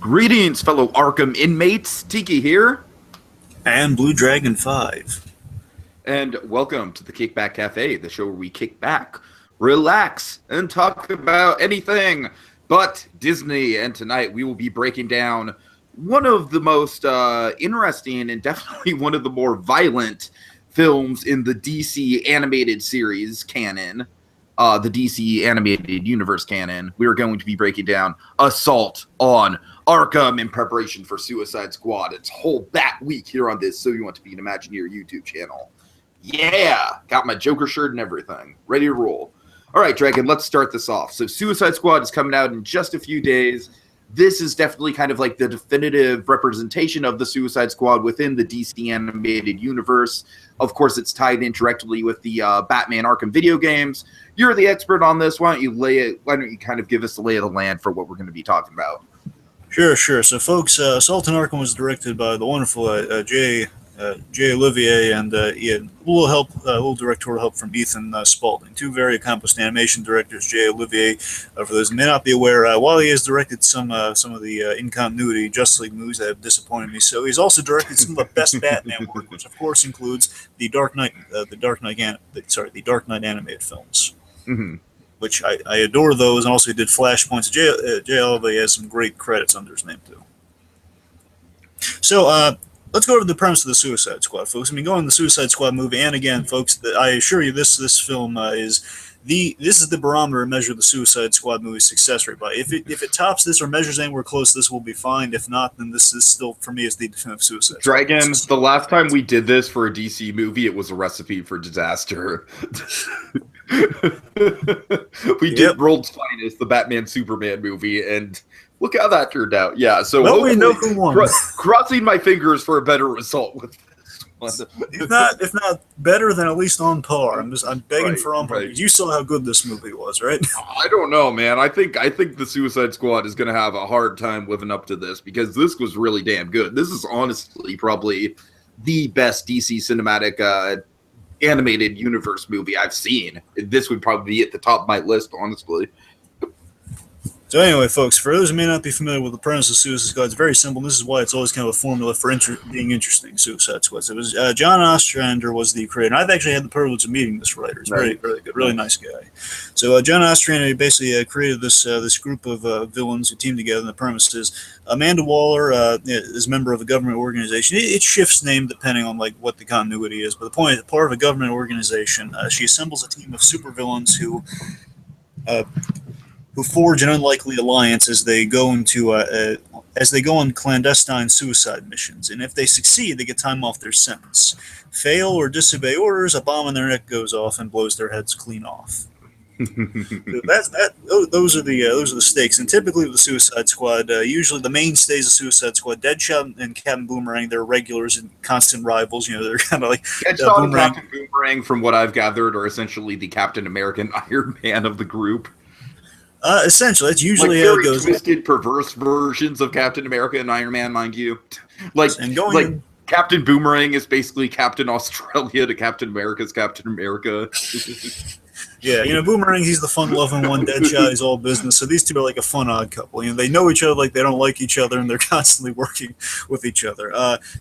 Greetings, fellow Arkham inmates. Tiki here. And BlueDragonFive. And welcome to the Kickback Cafe, the show where we kick back, relax, and talk about anything but Disney. And tonight we will be breaking down one of the most interesting and definitely one of the more violent films in the DC animated series canon, the DC animated universe canon. We are going to be breaking down Assault on Arkham in preparation for Suicide Squad. It's whole bat week here on this So You Want to Be an Imagineer YouTube channel. Yeah, got my Joker shirt and everything. Ready to roll. All right, Dragon, let's start this off. So Suicide Squad is coming out in just a few days. This is definitely kind of like the definitive representation of the Suicide Squad within the DC animated universe. Of course, it's tied in directly with the Batman Arkham video games. You're the expert on this. Why don't you kind of give us the lay of the land for what we're going to be talking about? Sure. So, folks, Assault on Arkham was directed by the wonderful Jay Olivier, and he had a little directorial help from Ethan Spalding, two very accomplished animation directors. Jay Olivier, for those who may not be aware, while he has directed some of the in-continuity Justice League movies that have disappointed me, so he's also directed some of the best Batman work, which of course includes the Dark Knight animated films. Mm-hmm. Which I adore those, and also he did Flashpoints. Jay Olivier has some great credits under his name, too. So, let's go over the premise of the Suicide Squad, folks. I mean, going to the Suicide Squad movie, and again, folks, I assure you this film is the barometer to measure the Suicide Squad movie's success rate by. If it tops this or measures anywhere close, this will be fine. If not, then this is still, for me, is the definitive Suicide Squad. Dragon, the last time we did this for a DC movie, it was a recipe for disaster. We did World's Finest, the Batman Superman movie, and look how that turned out. Yeah, so well, we know who won. Crossing my fingers for a better result with this one. If not better, than at least on par. I'm begging for on par. Right. You saw how good this movie was, right? I don't know, man. I think the Suicide Squad is going to have a hard time living up to this because this was really damn good. This is honestly probably the best DC cinematic animated universe movie I've seen. This would probably be at the top of my list, honestly. So anyway, folks, for those who may not be familiar with the premise of Suicide Squad, it's very simple. And this is why it's always kind of a formula for being interesting. Suicide Squad. So it was John Ostrander was the creator. And I've actually had the privilege of meeting this writer. He's very good, really nice guy. So John Ostrander basically created this group of villains who team together. And the premise is Amanda Waller is a member of a government organization. It shifts name depending on like what the continuity is. But the point is, part of a government organization, she assembles a team of supervillains who forge an unlikely alliance as they go on clandestine suicide missions, and if they succeed, they get time off their sentence. Fail or disobey orders, a bomb in their neck goes off and blows their heads clean off. Those are the stakes, and typically with the Suicide Squad, usually the mainstays of Suicide Squad, Deadshot and Captain Boomerang, they're regulars and constant rivals. You know, they're kind of like Deadshot and Captain Boomerang, from what I've gathered, are essentially the Captain American Iron Man of the group. Essentially, that's usually like how it goes. Twisted, perverse versions of Captain America and Iron Man, mind you. Captain Boomerang is basically Captain Australia to Captain America's Captain America. Yeah, you know, Boomerang, he's the fun-loving one. Deadshot, he's all business. So these two are like a fun odd couple. You know, they know each other like they don't like each other, and they're constantly working with each other.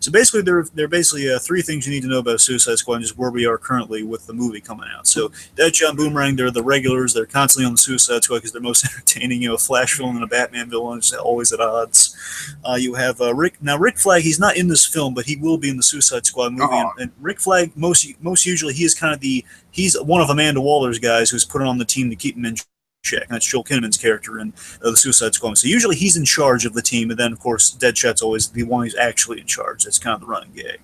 So basically, there are basically three things you need to know about Suicide Squad and just where we are currently with the movie coming out. So Deadshot and Boomerang, they're the regulars. They're constantly on the Suicide Squad because they're most entertaining. You know, a Flash villain and a Batman villain is always at odds. You have Rick. Now, Rick Flag, he's not in this film, but he will be in the Suicide Squad movie. And Rick Flag, most usually, he is kind of he's one of Amanda Waller's guys who's put on the team to keep him in check. And that's Joel Kinnaman's character in the Suicide Squad. So usually he's in charge of the team, and then, of course, Deadshot's always the one who's actually in charge. That's kind of the running gag.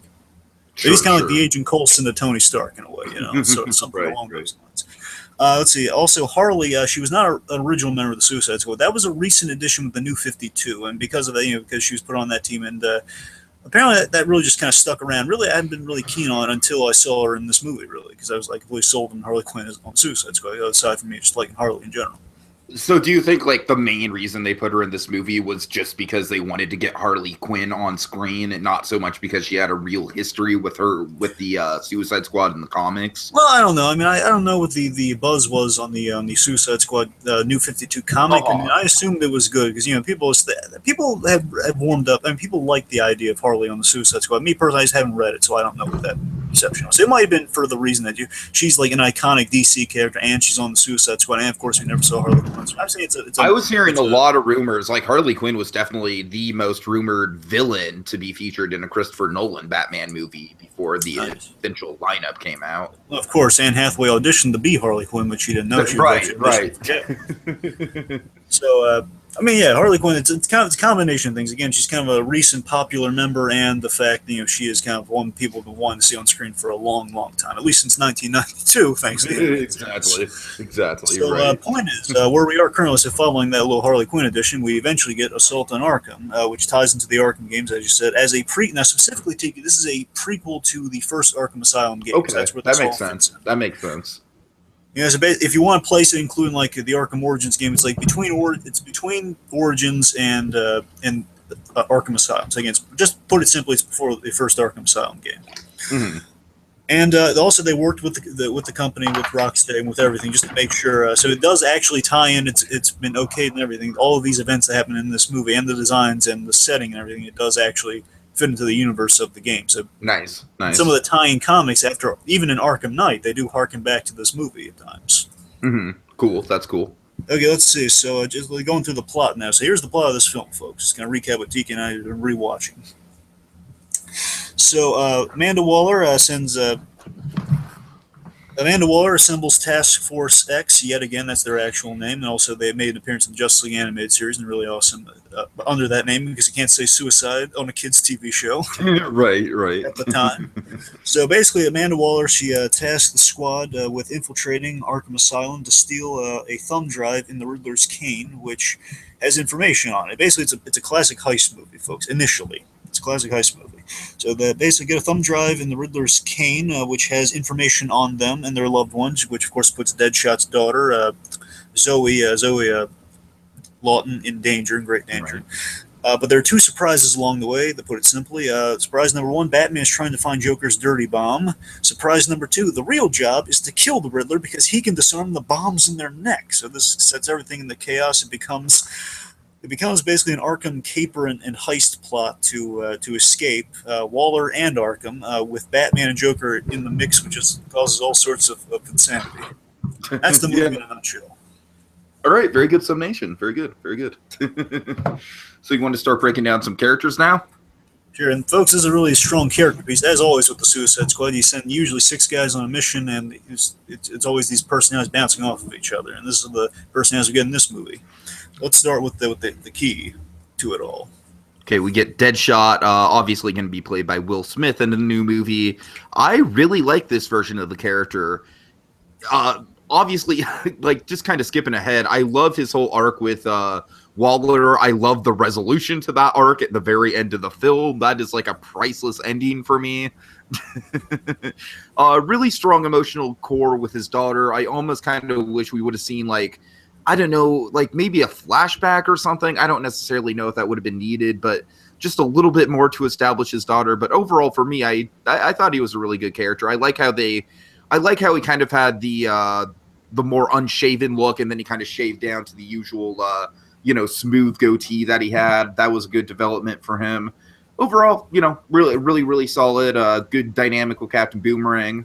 So he's kind of like the Agent Coulson to Tony Stark in a way, you know, so something along those lines. Let's see. Also, Harley, she was not an original member of the Suicide Squad. That was a recent addition with the New 52, and because of that, you know, because she was put on that team, and apparently that really just kind of stuck around. Really, I hadn't been really keen on it until I saw her in this movie, really, because I was like really sold on Harley Quinn on Suicide Squad, aside from me just liking Harley in general. So do you think like the main reason they put her in this movie was just because they wanted to get Harley Quinn on screen and not so much because she had a real history with the Suicide Squad in the comics? Well, I don't know. I mean, I don't know what the buzz was on the Suicide Squad New 52 comic. I mean, I assumed it was good because people have warmed up. I mean, people like the idea of Harley on the Suicide Squad. Me personally, I just haven't read it, so I don't know what that reception was. It might have been for the reason that she's like an iconic DC character and she's on the Suicide Squad, and of course we never saw Harley Quinn. So I'm saying I was hearing a lot of rumors. Like Harley Quinn was definitely the most rumored villain to be featured in a Christopher Nolan Batman movie before the eventual lineup came out. Well, of course, Anne Hathaway auditioned to be Harley Quinn, but she didn't know she was right. So, I mean, yeah, Harley Quinn, it's a combination of things. Again, she's kind of a recent popular member, and the fact that, she is kind of one people have been wanting to see on screen for a long, long time, at least since 1992, thanks to you. Exactly. So, right. Point is, where we are currently, so following that little Harley Quinn edition, we eventually get Assault on Arkham, which ties into the Arkham games, as you said, as a now specifically, Tiki, this is a prequel to the first Arkham Asylum games. Okay, that's where that makes sense. That makes sense. So if you want to place it, including like the Arkham Origins game, it's like between Origins and Arkham Asylum. So again, just put it simply, it's before the first Arkham Asylum game. Mm-hmm. And also, they worked with the company, with Rocksteady, and with everything, just to make sure. So it does actually tie in. It's been okayed and everything. All of these events that happen in this movie, and the designs and the setting and everything, it does actually fit into the universe of the game. So nice. Some of the tie-in comics, even in Arkham Knight, they do harken back to this movie at times. Mm-hmm. Cool. That's cool. Okay, let's see. So just going through the plot now. So here's the plot of this film, folks. Just going to recap what Tiki and I have been rewatching. So Amanda Waller assembles Task Force X yet again. That's their actual name, and also they made an appearance in the Justice League animated series, and really awesome under that name because you can't say suicide on a kids' TV show. right. At the time. So basically, Amanda Waller, she tasked the squad with infiltrating Arkham Asylum to steal a thumb drive in the Riddler's cane, which has information on it. Basically, it's a classic heist movie, folks. Initially, it's a classic heist movie. So they basically get a thumb drive in the Riddler's cane, which has information on them and their loved ones, which of course puts Deadshot's daughter, Zoe Lawton, in great danger. Right. But there are two surprises along the way, to put it simply. Surprise number one, Batman is trying to find Joker's dirty bomb. Surprise number two, the real job is to kill the Riddler because he can disarm the bombs in their neck. So this sets everything into chaos. It becomes basically an Arkham caper and heist plot to escape Waller and Arkham, with Batman and Joker in the mix, which causes all sorts of insanity. That's the movie in a nutshell. All right, very good summation. Very good. So you want to start breaking down some characters now? Sure, and folks, this is a really strong character piece, as always with the Suicide Squad. You send usually 6 guys on a mission, and it's always these personalities bouncing off of each other, and this is the personalities we get in this movie. Let's start with the key to it all. Okay, we get Deadshot, obviously going to be played by Will Smith in the new movie. I really like this version of the character. Obviously, like, just kind of skipping ahead, I love his whole arc with Waller. I love the resolution to that arc at the very end of the film. That is like a priceless ending for me. Really strong emotional core with his daughter. I almost kind of wish we would have seen, like, I don't know, like maybe a flashback or something. I don't necessarily know if that would have been needed, but just a little bit more to establish his daughter. But overall, for me, I thought he was a really good character. I like how he kind of had the more unshaven look, and then he kind of shaved down to the usual, smooth goatee that he had. That was a good development for him. Overall, really solid. Good dynamic with Captain Boomerang.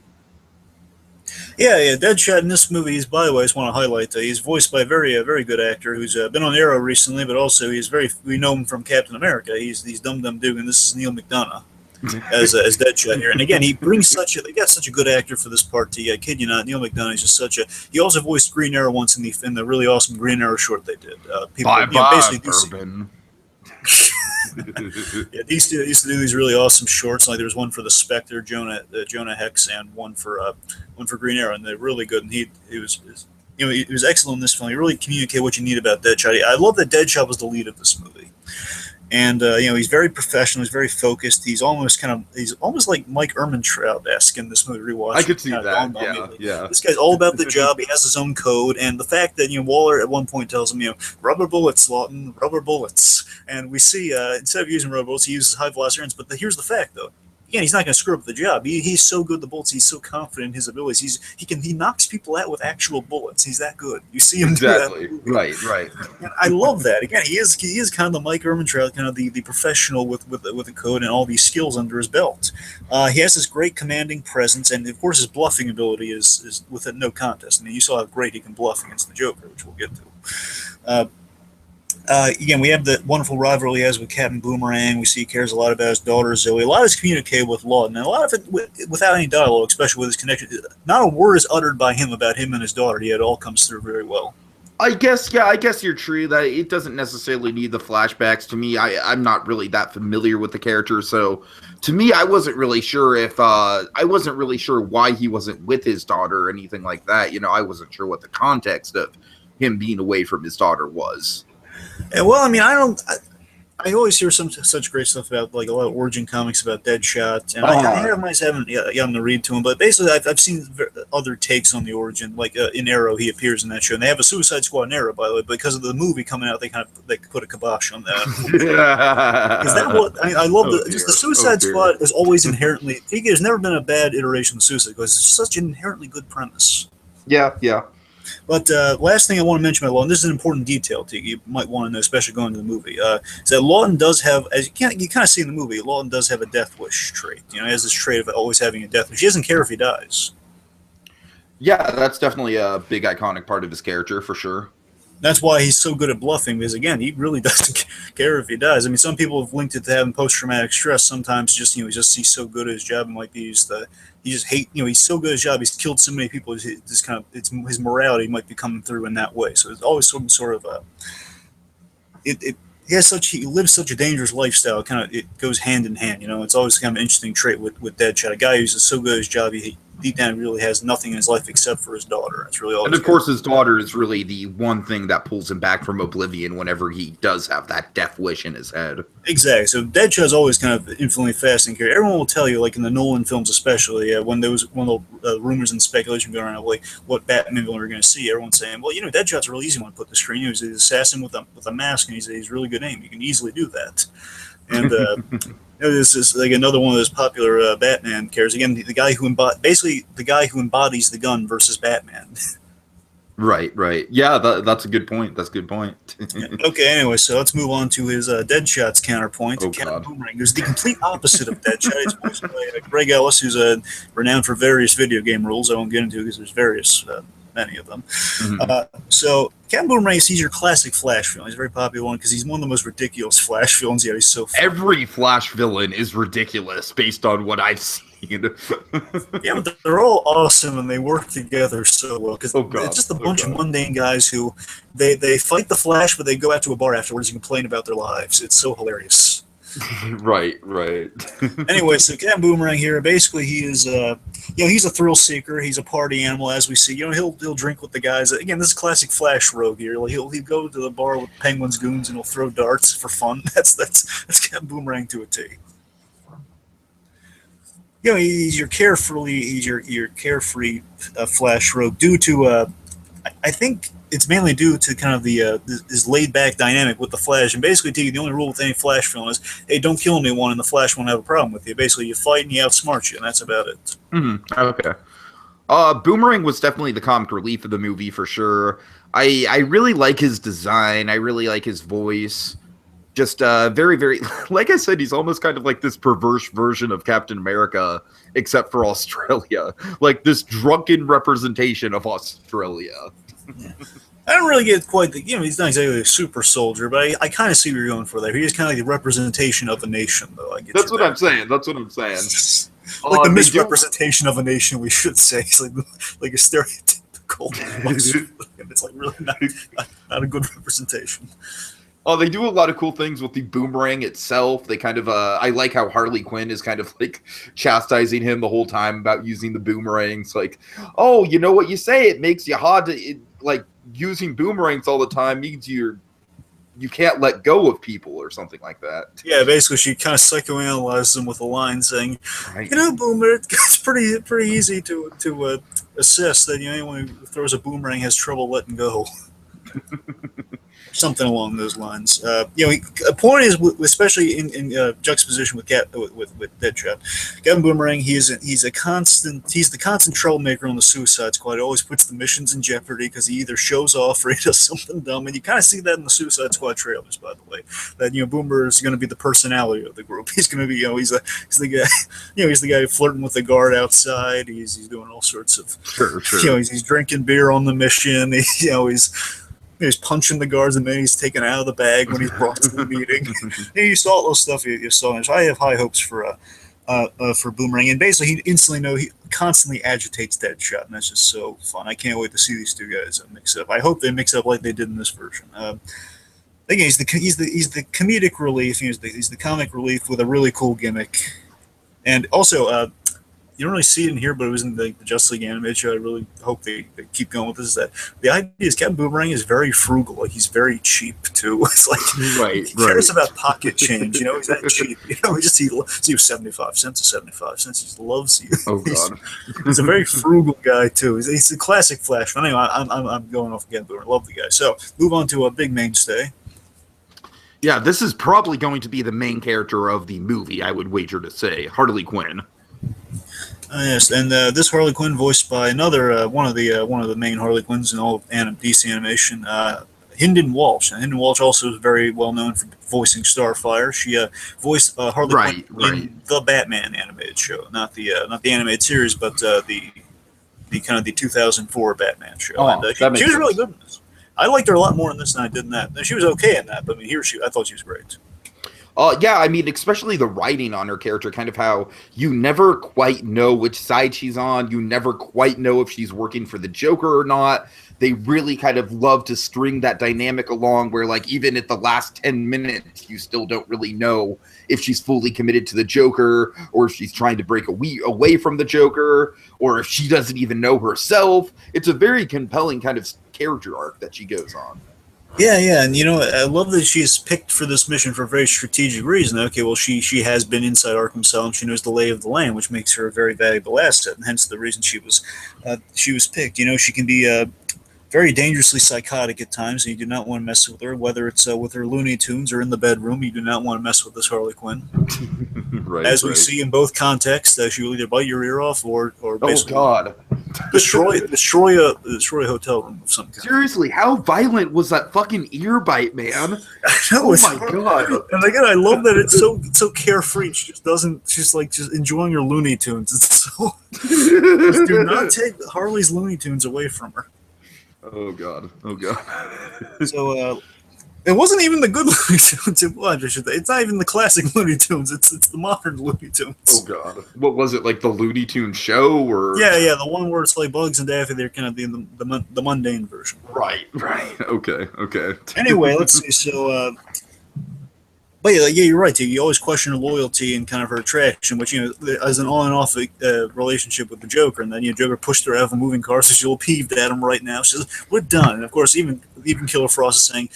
Yeah. Deadshot in this movie is, by the way, I just want to highlight he's voiced by a very good actor who's been on Arrow recently, but also we know him from Captain America. He's Dum Dum Dugan, and this is Neil McDonough as Deadshot here. And again, he brings they got such a good actor for this part. I kid you not, Neil McDonough is just he also voiced Green Arrow once in the really awesome Green Arrow short they did. Bourbon. Yeah, he used to do these really awesome shorts. Like there was one for the Spectre, Jonah Hex, and one for Green Arrow, and they're really good. And he was excellent in this film. He really communicated what you need about Deadshot. I love that Deadshot was the lead of this movie. And he's very professional. He's very focused. He's almost like Mike Ehrmantraut-esque in this movie. Rewatch. I could see that. Yeah. This guy's all about the job. He has his own code, and the fact that Waller at one point tells him, rubber bullets, Lawton, rubber bullets. And we see instead of using rubber bullets, he uses high velocity rounds. But here's the fact, though. Again, he's not going to screw up the job. He's so good at the bullets. He's so confident in his abilities. He knocks people out with actual bullets. He's that good. You see him do that. Right. And I love that. Again, he is kind of the Mike Ehrmantraut, kind of the professional with the code and all these skills under his belt. He has this great commanding presence, and of course his bluffing ability is with it no contest. I mean, you saw how great he can bluff against the Joker, which we'll get to. Again, we have the wonderful rivalry he has with Captain Boomerang. We see he cares a lot about his daughter Zoe. A lot is communicated with Lawton, and a lot of it without any dialogue, especially with his connection. Not a word is uttered by him about him and his daughter. Yet it all comes through very well. I guess you're true that it doesn't necessarily need the flashbacks. To me, I'm not really that familiar with the character, so to me, I wasn't really sure why he wasn't with his daughter or anything like that. I wasn't sure what the context of him being away from his daughter was. Yeah, well, I mean, I always hear such great stuff about like a lot of origin comics about Deadshot, and I haven't gotten to read to them. But basically, I've seen other takes on the origin. Like in Arrow, he appears in that show, and they have a Suicide Squad in Arrow, by the way. But because of the movie coming out, they put a kibosh on that. Is that what I love? The Suicide Squad is always inherently. There's never been a bad iteration of Suicide Squad. It's such an inherently good premise. Yeah. But last thing I want to mention about Lawton, this is an important detail you might want to know, especially going to the movie, is that Lawton does have, as you kind of see in the movie, Lawton does have a death wish trait. He has this trait of always having a death wish. He doesn't care if he dies. Yeah, that's definitely a big iconic part of his character, for sure. That's why he's so good at bluffing, because, again, he really doesn't care if he dies. I mean, some people have linked it to having post-traumatic stress. Sometimes he's so good at his job, and might be he's so good at his job, he's killed so many people, his morality might be coming through in that way. So it's always some sort of he lives such a dangerous lifestyle. It goes hand in hand. It's always kind of an interesting trait with Deadshot, a guy who's so good at his job, he deep down really has nothing in his life except for his daughter. It's really all. And of course, his daughter is really the one thing that pulls him back from oblivion whenever he does have that death wish in his head. Exactly. So Deadshot's always kind of infinitely fascinating character. Everyone will tell you, like in the Nolan films especially, when the rumors and speculation going around, like what Batman villain we're going to see, everyone's saying, well, Deadshot's a real easy one to put the screen. He's an assassin with a mask, and he's really good aim. You can easily do that. And this is like another one of those popular Batman characters. Again, the guy who embodies the gun versus Batman. Right. Yeah, that's a good point. Okay, anyway, so let's move on to his Deadshot's counterpoint, Captain Boomerang, who's the complete opposite of Deadshot. He's voiced by Greg Ellis, who's renowned for various video game roles. I won't get into because there's various. Many of them. Mm-hmm. So Captain Boomerang, he's your classic Flash villain. He's a very popular one because he's one of the most ridiculous Flash villains. Yet he's so fun. Every Flash villain is ridiculous based on what I've seen. Yeah, but they're all awesome and they work together so well because it's just a bunch of mundane guys who they fight the Flash, but they go out to a bar afterwards and complain about their lives. It's so hilarious. Right. Anyway, so Captain Boomerang here, basically he is, he's a thrill seeker. He's a party animal, as we see. He'll drink with the guys. Again, this is classic Flash rogue here. He'll go to the bar with Penguin's goons and he'll throw darts for fun. That's Captain Boomerang to a T. He's your carefree Flash rogue due to I think it's mainly due to kind of his laid-back dynamic with the Flash. And basically, the only rule with any Flash film is, hey, don't kill anyone, and the Flash won't have a problem with you. Basically, you fight and he outsmarts you, and that's about it. Mm-hmm. Okay. Boomerang was definitely the comic relief of the movie, for sure. I really like his design. I really like his voice. Just very, very... Like I said, he's almost kind of like this perverse version of Captain America, except for Australia. Like this drunken representation of Australia. Yeah. I don't really get quite the, he's not exactly a super soldier, but I kind of see what you're going for there. He is kind of like the representation of a nation, though. That's what I'm saying. Like the misrepresentation of a nation, we should say. It's like a stereotypical. It's like really not a good representation. Oh, they do a lot of cool things with the boomerang itself. They kind of, I like how Harley Quinn is kind of like chastising him the whole time about using the boomerangs. Like, oh, you know what you say? It makes you hard to, like, using boomerangs all the time means you're you can't let go of people or something like that. Yeah, basically she kind of psychoanalyzes him with a line saying, Right. Boomer, it's pretty easy to assess that anyone who throws a boomerang has trouble letting go. Something along those lines. A point is, especially in juxtaposition with Deadshot, Captain Boomerang, he's the constant troublemaker on the Suicide Squad. He always puts the missions in jeopardy because he either shows off or he does something dumb, and you kind of see that in the Suicide Squad trailers, by the way. That Boomer is going to be the personality of the group. He's going to be he's the guy he's the guy flirting with the guard outside. He's doing all sorts of Sure. He's drinking beer on the mission. He's punching the guards and then he's taken out of the bag when he's brought to the meeting. You saw all those stuff you saw. So I have high hopes for Boomerang, and basically he constantly agitates Deadshot, and that's just so fun. I can't wait to see these two guys mix up. I hope they mix up like they did in this version. Again, he's the comedic relief. He's the comic relief with a really cool gimmick, and also. You don't really see it in here, but it was in the Justice League animated show. I really hope they keep going with this. Is that the idea is Captain Boomerang is very frugal. Like, he's very cheap too. It's like he cares about pocket change. He's that cheap. He was 75 cents to 75 cents. He just loves you. Oh God, he's a very frugal guy too. He's a classic Flash. But anyway, I'm going off again. Boomerang. Love the guy. So move on to a big mainstay. Yeah, this is probably going to be the main character of the movie. I would wager to say Harley Quinn. Yes, and this Harley Quinn voiced by another one of the main Harley Quinns in all of DC animation, Hynden Walsh. And Hynden Walsh also is very well known for voicing Starfire. She voiced Harley Quinn in the Batman animated show, not the animated series, but the kind of the 2004 Batman show. Oh, and she was really good in this. I liked her a lot more in this than I did in that. She was okay in that, but I thought she was great. Yeah, I mean, especially the writing on her character, kind of how you never quite know which side she's on. You never quite know if she's working for the Joker or not. They really kind of love to string that dynamic along where, like, even at the last 10 minutes, you still don't really know if she's fully committed to the Joker or if she's trying to break away from the Joker or if she doesn't even know herself. It's a very compelling kind of character arc that she goes on. Yeah, and I love that she's picked for this mission for a very strategic reason. Okay, well, she has been inside Arkham Cell and she knows the lay of the land, which makes her a very valuable asset, and hence the reason she was picked. She can be very dangerously psychotic at times, and you do not want to mess with her, whether it's with her Looney Tunes or in the bedroom. You do not want to mess with this Harley Quinn. As we see in both contexts, she will either bite your ear off or basically destroy a hotel room of some kind. Seriously, how violent was that fucking ear bite, man? I know, oh my God. And again, I love that it's so carefree. She's just enjoying her Looney Tunes. It's so do not take Harley's Looney Tunes away from her. Oh God. So it wasn't even the good Looney Tunes. It's not even the classic Looney Tunes. It's the modern Looney Tunes. Oh God. What was it, like the Looney Tunes show or? Yeah, the one where it's like Bugs and Daffy. They're kind of being the mundane version. Right. Okay. Anyway, let's see. So. But yeah, you're right. You always question her loyalty and kind of her attraction, which as an on and off relationship with the Joker, and then Joker pushed her out of a moving car, so she's a little peeved at him right now. She says, "We're done." And of course, even Killer Frost is saying,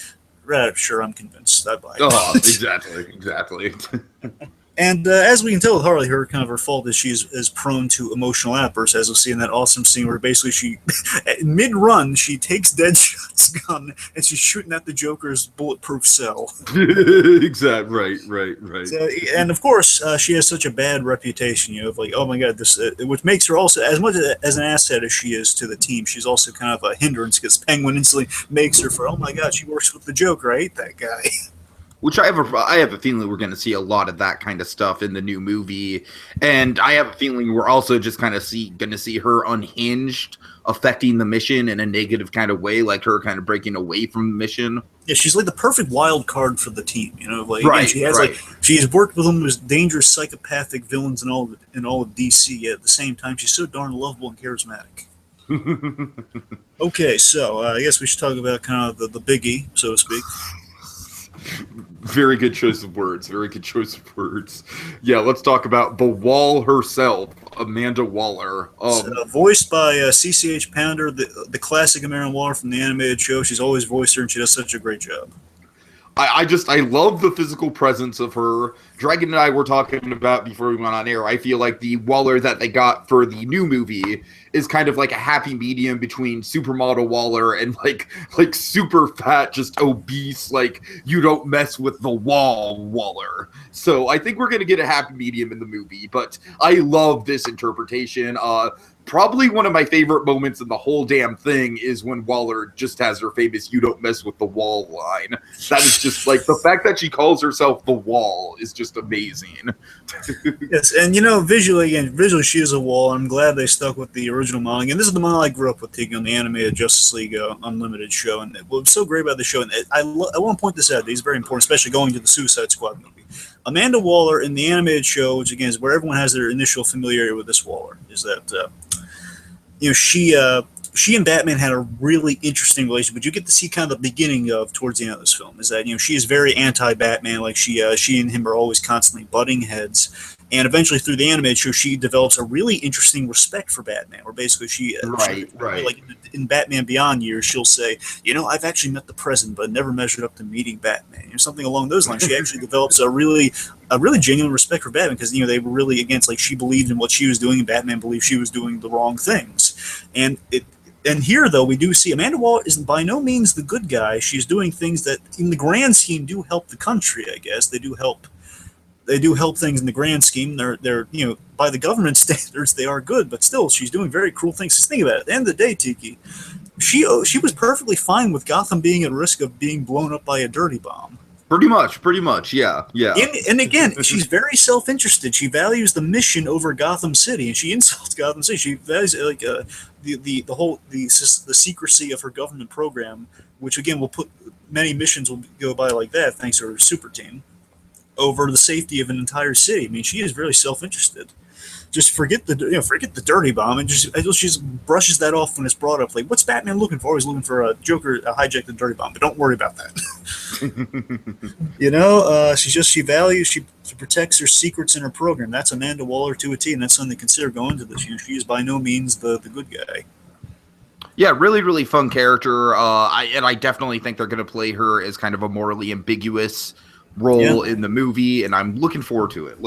"Right, sure, I'm convinced. I buy it." Oh, exactly. And as we can tell with Harley, her fault is she's as prone to emotional outbursts, as we'll see in that awesome scene where basically she, mid-run, she takes Deadshot's gun and she's shooting at the Joker's bulletproof cell. Exactly. Right. So, and of course, she has such a bad reputation, of like, oh my God, this, which makes her also, as much as an asset as she is to the team, she's also kind of a hindrance because Penguin instantly makes her for, oh my God, she works with the Joker. I hate that guy. Which I have a feeling we're going to see a lot of that kind of stuff in the new movie, and I have a feeling we're also just kind of going to see her unhinged, affecting the mission in a negative kind of way, like her kind of breaking away from the mission. Yeah, she's like the perfect wild card for the team, Like right, she has she's worked with them as dangerous psychopathic villains in all of DC. Yet at the same time, she's so darn lovable and charismatic. Okay, so I guess we should talk about kind of the biggie, so to speak. Very good choice of words. Yeah, let's talk about the Wall herself, Amanda Waller. Voiced by CCH Pounder, the classic Amanda Waller from the animated show. She's always voiced her, and she does such a great job. I love the physical presence of her. Dragon and I were talking about before we went on air. I feel like the Waller that they got for the new movie is kind of like a happy medium between supermodel Waller and like super fat, just obese, like you don't mess with the wall Waller. So I think we're gonna get a happy medium in the movie. But I love this interpretation. Probably one of my favorite moments in the whole damn thing is when Waller just has her famous "You don't mess with the wall" line. That is just like the fact that she calls herself the Wall is just amazing. Yes, and visually she is a wall. I'm glad they stuck with the original model. And this is the model I grew up with, Tiki, on the animated Justice League Unlimited show. And what's so great about the show, and I want to point this out, that it's very important, especially going to the Suicide Squad movie. Amanda Waller in the animated show, which again is where everyone has their initial familiarity with this Waller, is that she and Batman had a really interesting relationship, but you get to see kind of the beginning of towards the end of this film is that she is very anti-Batman, like she and him are always constantly butting heads, and eventually through the animated show she develops a really interesting respect for Batman, where basically she like in Batman Beyond years she'll say, I've actually met the President but never measured up to meeting Batman, something along those lines. She actually develops a really genuine respect for Batman because they were really against, like, she believed in what she was doing and Batman believed she was doing the wrong things. And here, though, we do see Amanda Waller is by no means the good guy. She's doing things that, in the grand scheme, do help the country. I guess they do help. They do help things in the grand scheme. They're by the government standards, they are good, but still, she's doing very cruel things. Just think about it. At the end of the day, Tiki, she was perfectly fine with Gotham being at risk of being blown up by a dirty bomb. Pretty much, yeah. And again, she's very self-interested. She values the mission over Gotham City, and she insults Gotham City. She values the secrecy of her government program, which again will put many missions will go by like that, thanks to her super team, over the safety of an entire city. I mean, she is very self-interested. Just forget the dirty bomb, and she just brushes that off when it's brought up. Like, what's Batman looking for? He's looking for a Joker to hijack the dirty bomb, but don't worry about that. She protects her secrets in her program. That's Amanda Waller to a T, and that's something to consider going into this. She is by no means the good guy. Yeah, really, really fun character. I definitely think they're going to play her as kind of a morally ambiguous role in the movie, and I'm looking forward to it.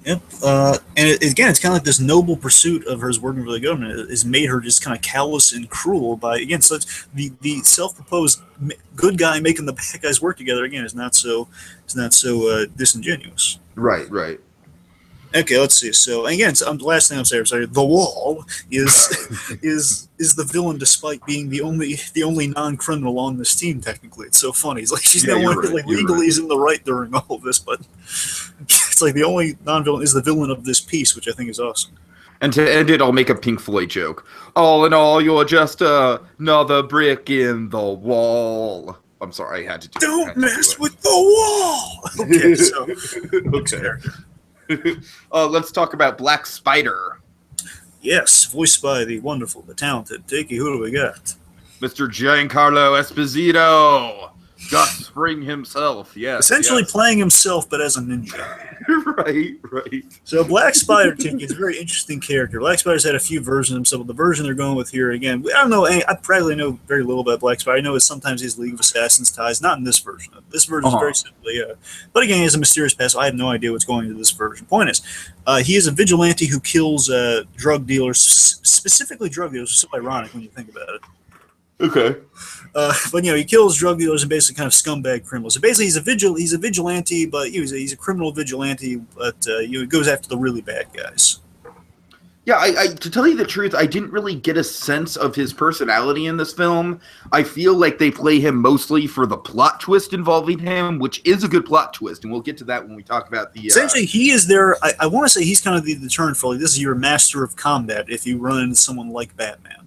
Yep. Again, it's kind of like this noble pursuit of hers working for the government has made her just kind of callous and cruel by, again, such the self-proposed good guy making the bad guys work together, again, is not so disingenuous. Right. Okay, let's see. So again, the last thing I'm saying, the Wall is the villain, despite being the only non-criminal on this team. Technically, it's so funny. It's like she's the one legally is in the right during all of this, but it's like the only non-villain is the villain of this piece, which I think is awesome. And to end it, I'll make a Pink Floyd joke. All in all, you're just another brick in the wall. I'm sorry, I had to do it. Don't mess with the wall. Okay, so okay. Let's talk about Black Spider. Yes, voiced by the wonderful, the talented Tiki. Who do we got? Mr. Giancarlo Esposito. Gus Fring himself, yes. Essentially playing himself, but as a ninja. Right. So Black Spider, Tiki, is a very interesting character. Black Spider's had a few versions of himself. The version they're going with here, again, I don't know. I probably know very little about Black Spider. I know it's sometimes his League of Assassins ties. Not in this version. This version is very simply, but again, he has a mysterious past. So I have no idea what's going into this version. Point is, he is a vigilante who kills drug dealers, specifically drug dealers. It's so ironic when you think about it. Okay. But he kills drug dealers and basically kind of scumbag criminals. So basically, he's a vigilante, but he's a criminal vigilante. But he goes after the really bad guys. Yeah, I to tell you the truth, I didn't really get a sense of his personality in this film. I feel like they play him mostly for the plot twist involving him, which is a good plot twist, and we'll get to that when we talk about the. Essentially, he is there. I want to say he's kind of the deterrent for, like, this is your master of combat if you run into someone like Batman.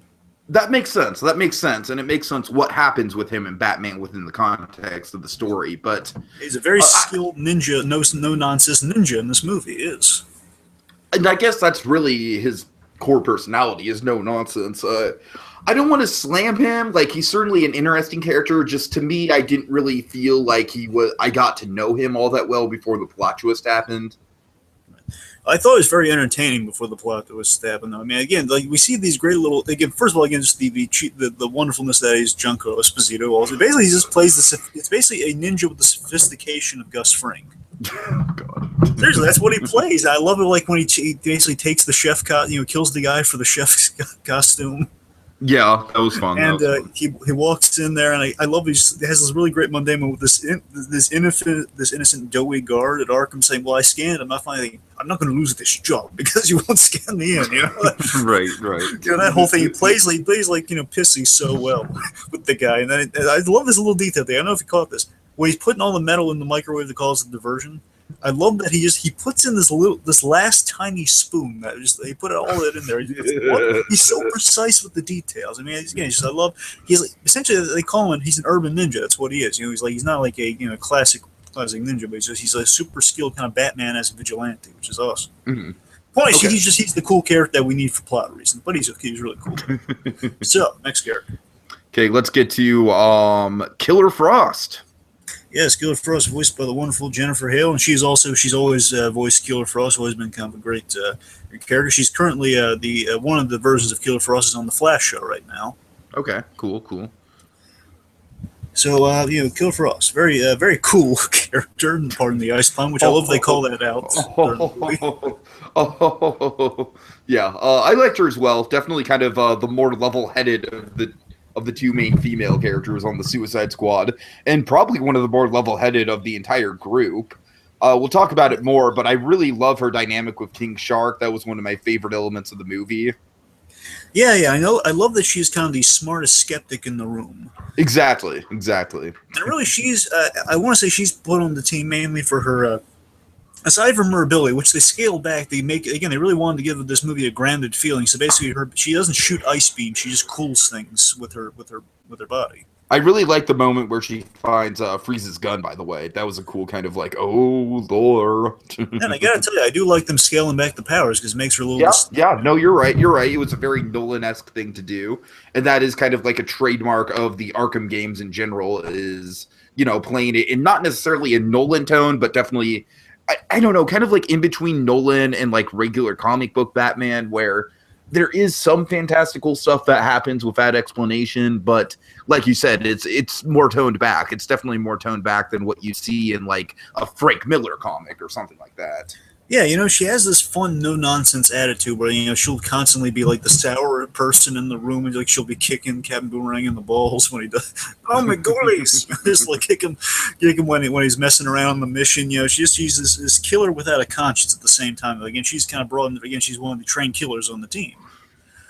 That makes sense. And it makes sense what happens with him and Batman within the context of the story. But he's a very skilled ninja, no nonsense ninja in this movie. Is, and I guess that's really his core personality, is no nonsense. I don't want to slam him. Like, he's certainly an interesting character. Just to me, I didn't really feel like I got to know him all that well before the plot twist happened. I thought it was very entertaining before the plot twist happened. Though. I mean, again, like we see these great little. Again, first of all, again, just the wonderfulness that is Junko Esposito. Also, basically, he just plays this. It's basically a ninja with the sophistication of Gus Fring. God. Seriously, that's what he plays. I love it. Like when he basically takes the chef, kills the guy for the chef's costume. Yeah, that was fun. And he walks in there, and I love he has this really great mundane moment with this innocent doughy guard at Arkham saying, "Well, I scanned him. I'm not going to lose this job because you won't scan me in." You know, right. You know that whole thing. He plays like Pissy so well with the guy, and then I love this little detail there. I don't know if you caught this when he's putting all the metal in the microwave that causes the diversion. I love that he puts in this last tiny spoon that he put all that in there. He's so precise with the details. I mean, again, he's like, essentially they call him he's an urban ninja. That's what he is. You know, he's not like a classic ninja, but he's a super skilled kind of Batman as a vigilante, which is awesome. Mm-hmm. Point is, he's the cool character that we need for plot reasons, but he's really cool. So next character. Okay, let's get to Killer Frost. Yes, Killer Frost, voiced by the wonderful Jennifer Hale, and she's always voiced Killer Frost. Always been kind of a great character. She's currently one of the versions of Killer Frost is on the Flash show right now. Okay, cool. So Killer Frost, very cool character. Pardon the ice pun, which I love. They call that out. Yeah, I liked her as well. Definitely kind of the more level-headed of the two main female characters on the Suicide Squad, and probably one of the more level-headed of the entire group. We'll talk about it more, but I really love her dynamic with King Shark. That was one of my favorite elements of the movie. Yeah, I know. I love that she's kind of the smartest skeptic in the room. Exactly. And really, she's. I want to say she's put on the team mainly for her. Aside from her ability, which they scaled back, they really wanted to give this movie a grounded feeling. So basically, she doesn't shoot ice beams; she just cools things with her body. I really like the moment where she finds Freeze's gun. By the way, that was a cool kind of like, oh Lord. And I gotta tell you, I do like them scaling back the powers because it makes her a little. Yeah. No, you're right. It was a very Nolan-esque thing to do, and that is kind of like a trademark of the Arkham games in general. Is playing it in not necessarily a Nolan tone, but definitely. I don't know, kind of like in between Nolan and like regular comic book Batman, where there is some fantastical stuff that happens without explanation, but like you said, it's more toned back. It's definitely more toned back than what you see in like a Frank Miller comic or something like that. Yeah, she has this fun, no-nonsense attitude where, she'll constantly be like the sour person in the room, and like she'll be kicking Captain Boomerang in the balls when he does. Oh my goodness! Just like kick him when he's messing around on the mission. She's this killer without a conscience at the same time. Again, she's kind of broad. Again, she's one of the trained killers on the team.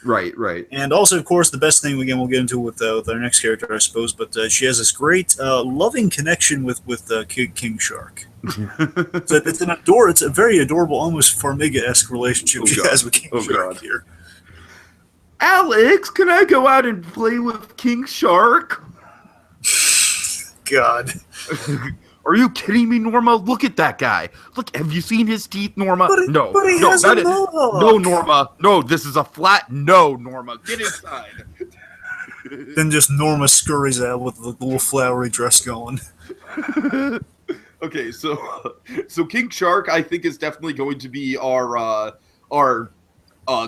Right. And also, of course, the best thing we'll get into with our next character, I suppose. But she has this great, loving connection with King Shark. So it's a very adorable, almost Farmiga-esque relationship she has with King Shark here. Alex, can I go out and play with King Shark? God. Are you kidding me, Norma? Look at that guy. Look, have you seen his teeth, Norma? No, Norma. No, this is a flat no, Norma. Get inside. Then just Norma scurries out with the little flowery dress going. Okay, so King Shark, I think, is definitely going to be our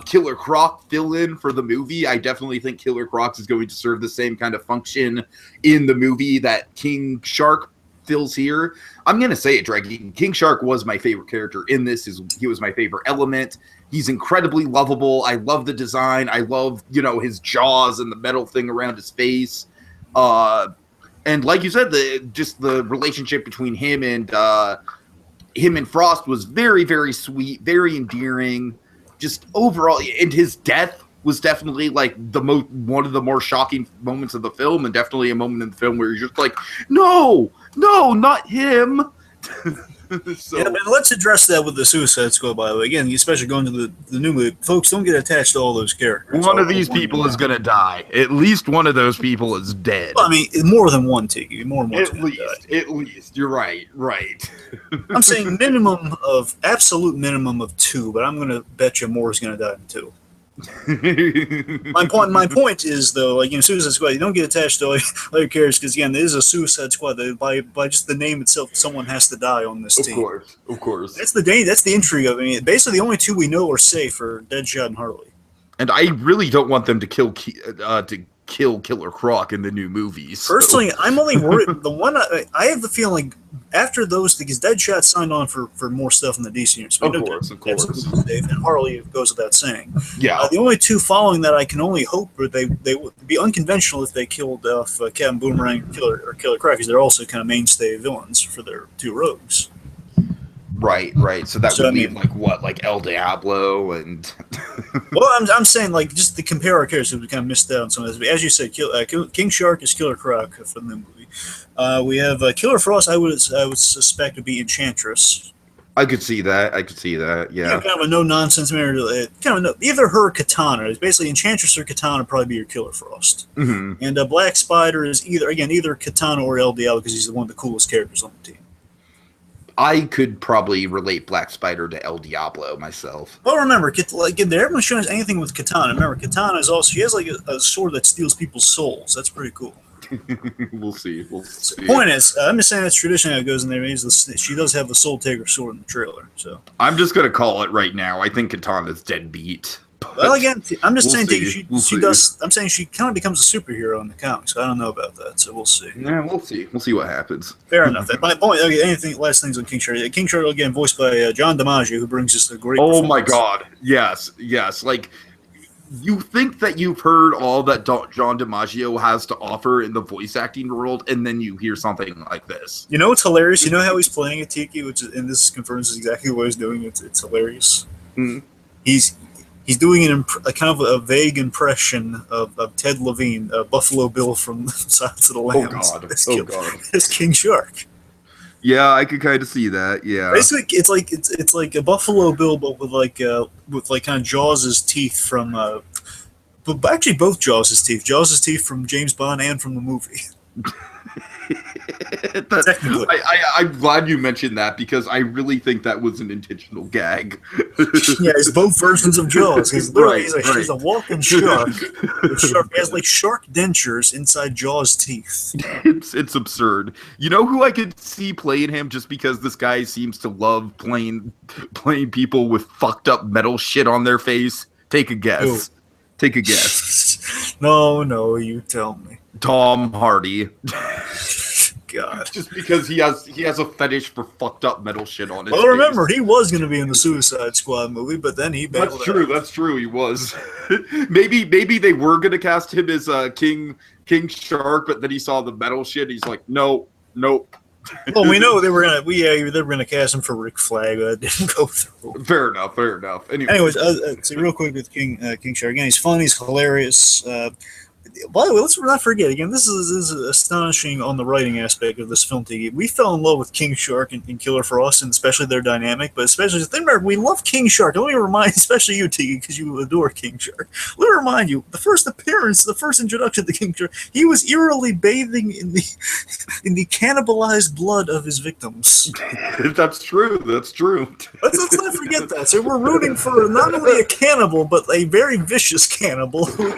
Killer Croc fill-in for the movie. I definitely think Killer Croc is going to serve the same kind of function in the movie that King Shark fills here. I'm gonna say it, Draggy. King Shark was my favorite character in this. He was my favorite element. He's incredibly lovable. I love the design. I love his jaws and the metal thing around his face. And like you said, the relationship between him and Frost was very, very sweet, very endearing. Just overall, and his death was definitely like one of the more shocking moments of the film, and definitely a moment in the film where you're just like, no, not him. So, yeah, but let's address that with the Suicide Squad, by the way. Again, especially going to the new movie. Folks, don't get attached to all those characters. One of these people is going to die. At least one of those people is dead. Well, I mean, more than one, Tiki. More than one. At least. You're right. I'm saying absolute minimum of two, but I'm going to bet you more is going to die in two. My point is though, like in Suicide Squad, you don't get attached to all your characters because again, this is a Suicide Squad. By just the name itself, someone has to die on this team. Of course. That's the intrigue of it. I mean, basically, the only two we know are safe are Deadshot and Harley. And I really don't want them to kill Killer Croc in the new movies. Personally, I'm only worried. The one I have the feeling after those, because Deadshot signed on for more stuff in the DC universe. Of course. And Harley goes without saying. Yeah. The only two following that I can only hope would they would be unconventional if they killed off Captain Boomerang or Killer Croc, because they're also kind of mainstay villains for their two rogues. Right. So that would leave like El Diablo and. Well, I'm saying like just to compare our characters, we kind of missed out on some of this. As you said, King Shark is Killer Croc from the movie. We have Killer Frost. I would suspect to be Enchantress. I could see that. Yeah. Kind of a no nonsense marriage. Either her or Katana. It's basically Enchantress or Katana probably be your Killer Frost. Mm-hmm. And Black Spider is either Katana or El Diablo because he's one of the coolest characters on the team. I could probably relate Black Spider to El Diablo myself. Well, remember, like everyone's showing us anything with Katana. Remember, Katana is also she has like a sword that steals people's souls. That's pretty cool. We'll see. The point is, I'm just saying that's tradition how it goes in there. She does have the Soul Taker sword in the trailer. So I'm just gonna call it right now. I think Katana's deadbeat. Well, again, I'm just saying she does. I'm saying she kind of becomes a superhero in the comics. I don't know about that, so we'll see. Yeah, we'll see. We'll see what happens. Fair enough. My point. Okay, last things on King Shark. King Shark again, voiced by John DiMaggio, who brings us a great. Oh my God! Yes. Like you think that you've heard all that John DiMaggio has to offer in the voice acting world, and then you hear something like this. You know, it's hilarious. You know how he's playing a Tiki, and this confirms exactly what he's doing. It's hilarious. Mm-hmm. He's doing a kind of a vague impression of Ted Levine, Buffalo Bill from Silence of the Lambs. Oh God! It's King Shark. Yeah, I could kind of see that. Yeah, basically, it's like a Buffalo Bill, but with kind of Jaws' teeth from. But actually, both Jaws' teeth from James Bond and from the movie. Technically. I'm glad you mentioned that because I really think that was an intentional gag. Yeah, it's both versions of Jaws. He's a walking shark. He has like shark dentures inside Jaws' teeth. It's absurd. You know who I could see playing him just because this guy seems to love playing people with fucked up metal shit on their face? Take a guess. Ooh. Take a guess. No, you tell me. Tom Hardy. God. Just because he has a fetish for fucked up metal shit on his face. Well, remember, he was going to be in the Suicide Squad movie, but then he bailed out. That's true, he was. maybe they were going to cast him as King Shark, but then he saw the metal shit, he's like, nope. Well, we know they were gonna cast him for Rick Flag, but that didn't go through. Fair enough. Anyways, so real quick with King Shark. Again, he's fun, he's hilarious. By the way, let's not forget, again, this is astonishing on the writing aspect of this film. We fell in love with King Shark and Killer Frost, and especially their dynamic, but especially, remember, we love King Shark. Let me remind, especially you, Tiki, because you adore King Shark. Let me remind you, the first introduction to King Shark, he was eerily bathing in the cannibalized blood of his victims. That's true. Let's not forget that. So we're rooting for not only a cannibal, but a very vicious cannibal who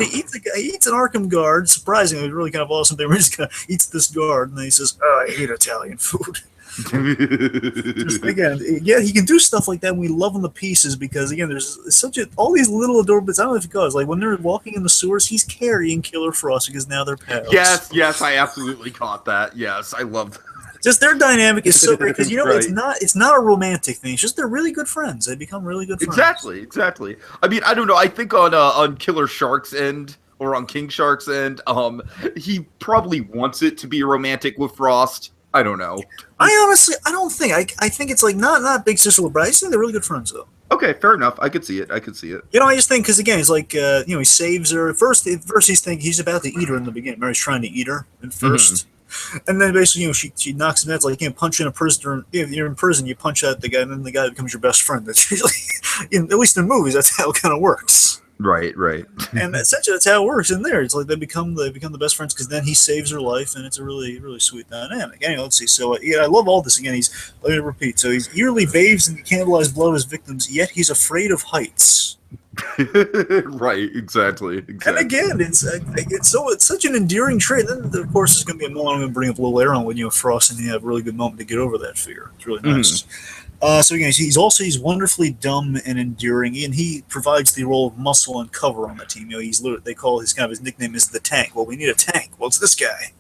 he eats an Arkham guard. Surprisingly, it was really kind of awesome. He just kind of eats this guard, and then he says, "Oh, I hate Italian food." Again, yeah, he can do stuff like that. And we love him to pieces because again, there's all these little adorable. I don't know if you call it, like when they're walking in the sewers, he's carrying Killer Frost because now they're pals. Yes, I absolutely caught that. Yes, I love that. Just their dynamic is so great because right. it's not a romantic thing. It's just they're really good friends. They become really good friends. Exactly. I mean, I don't know. I think on Killer Shark's end or on King Shark's end, he probably wants it to be romantic with Frost. I don't know. I don't think. I think it's like not big sister, but I just think they're really good friends though. Okay, fair enough. I could see it. You know, I just think because again, he's like he saves her. First he's about to eat her in the beginning. Mary's trying to eat her at first. Mm-hmm. And then basically, she knocks him out. It's like you can't punch in a prisoner. If you're in prison, you punch out the guy, and then the guy becomes your best friend. That's usually, at least in movies, that's how it kind of works. Right. And essentially, that's how it works in there. It's like they become the best friends because then he saves her life, and it's a really, really sweet dynamic. Anyway, let's see. So I love all this. Again, let me repeat. So he's yearly bathes in the cannibalized blood of his victims, yet he's afraid of heights. Right, exactly. And again, it's such an endearing trait. Then of course there's going to be a moment I'm going to bring up a little later on when Frost and he have a really good moment to get over that fear. It's really nice. So again, he's wonderfully dumb and endearing, and he provides the role of muscle and cover on the team. He's they call his nickname is the Tank. Well, we need a tank. Well, it's this guy.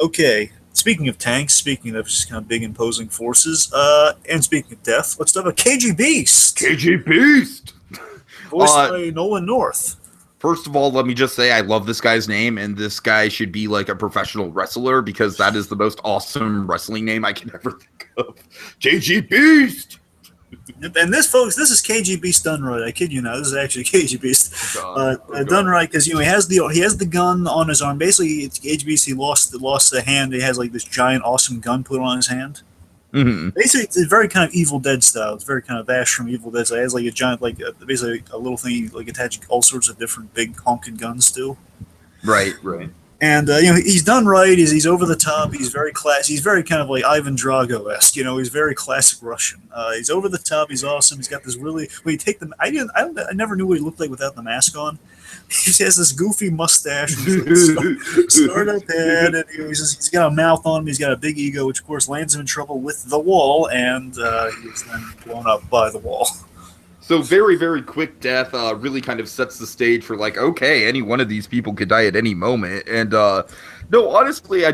Okay. Speaking of tanks, speaking of just kind of big imposing forces, and speaking of death, let's talk about KG Beast. KG Beast, voiced by Nolan North. First of all, let me just say I love this guy's name, and this guy should be like a professional wrestler because that is the most awesome wrestling name I can ever think of. KG Beast. And this, folks, this is KG Beast done right. I kid you not. This is actually KG Beast done right because he has the gun on his arm. Basically, it's KG Beast. He lost the hand. He has like this giant, awesome gun put on his hand. Basically, it's very kind of Evil Dead style. It's very kind of Ash from Evil Dead. So it has like a giant, basically a little thing like attaching all sorts of different big honking guns to. Right. And he's done right. He's over the top. He's very classy. He's very kind of like Ivan Drago-esque. He's very classic Russian. He's over the top. He's awesome. He's got this really. When you take I never knew what he looked like without the mask on. He has this goofy mustache, start-up head, and he's got a mouth on him. He's got a big ego, which of course lands him in trouble with the wall, and he's then blown up by the wall. So very, very quick death really kind of sets the stage for like, okay, any one of these people could die at any moment. And no, honestly, I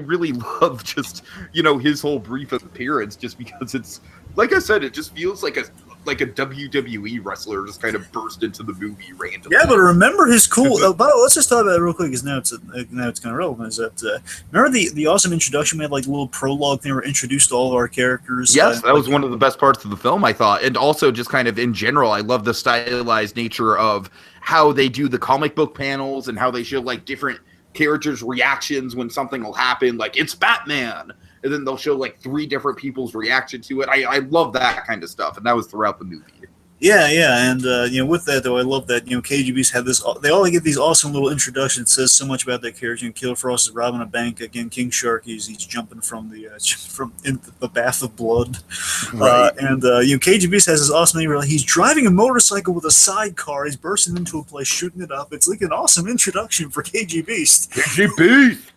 really love just, his whole brief appearance just because it's, like I said, it just feels like a WWE wrestler just kind of burst into the movie randomly. Yeah, but remember his cool. Let's just talk about it real quick, because now it's kind of relevant. Is that remember the awesome introduction? We had like a little prologue thing where we introduced all of our characters. Yes, that was one of the best parts of the film, I thought, and also just kind of in general, I love the stylized nature of how they do the comic book panels and how they show like different characters' reactions when something will happen. Like it's Batman. And then they'll show like 3 different people's reaction to it. I love that kind of stuff, and that was throughout the movie. Yeah, and with that though, I love that KGB's had this. They all get these awesome little introductions. It says so much about their character. Killer Frost is robbing a bank again. King Shark, he's jumping from the bath of blood. Right. And KGB's has this awesome thing where he's driving a motorcycle with a sidecar. He's bursting into a place, shooting it up. It's like an awesome introduction for KG Beast. KG Beast.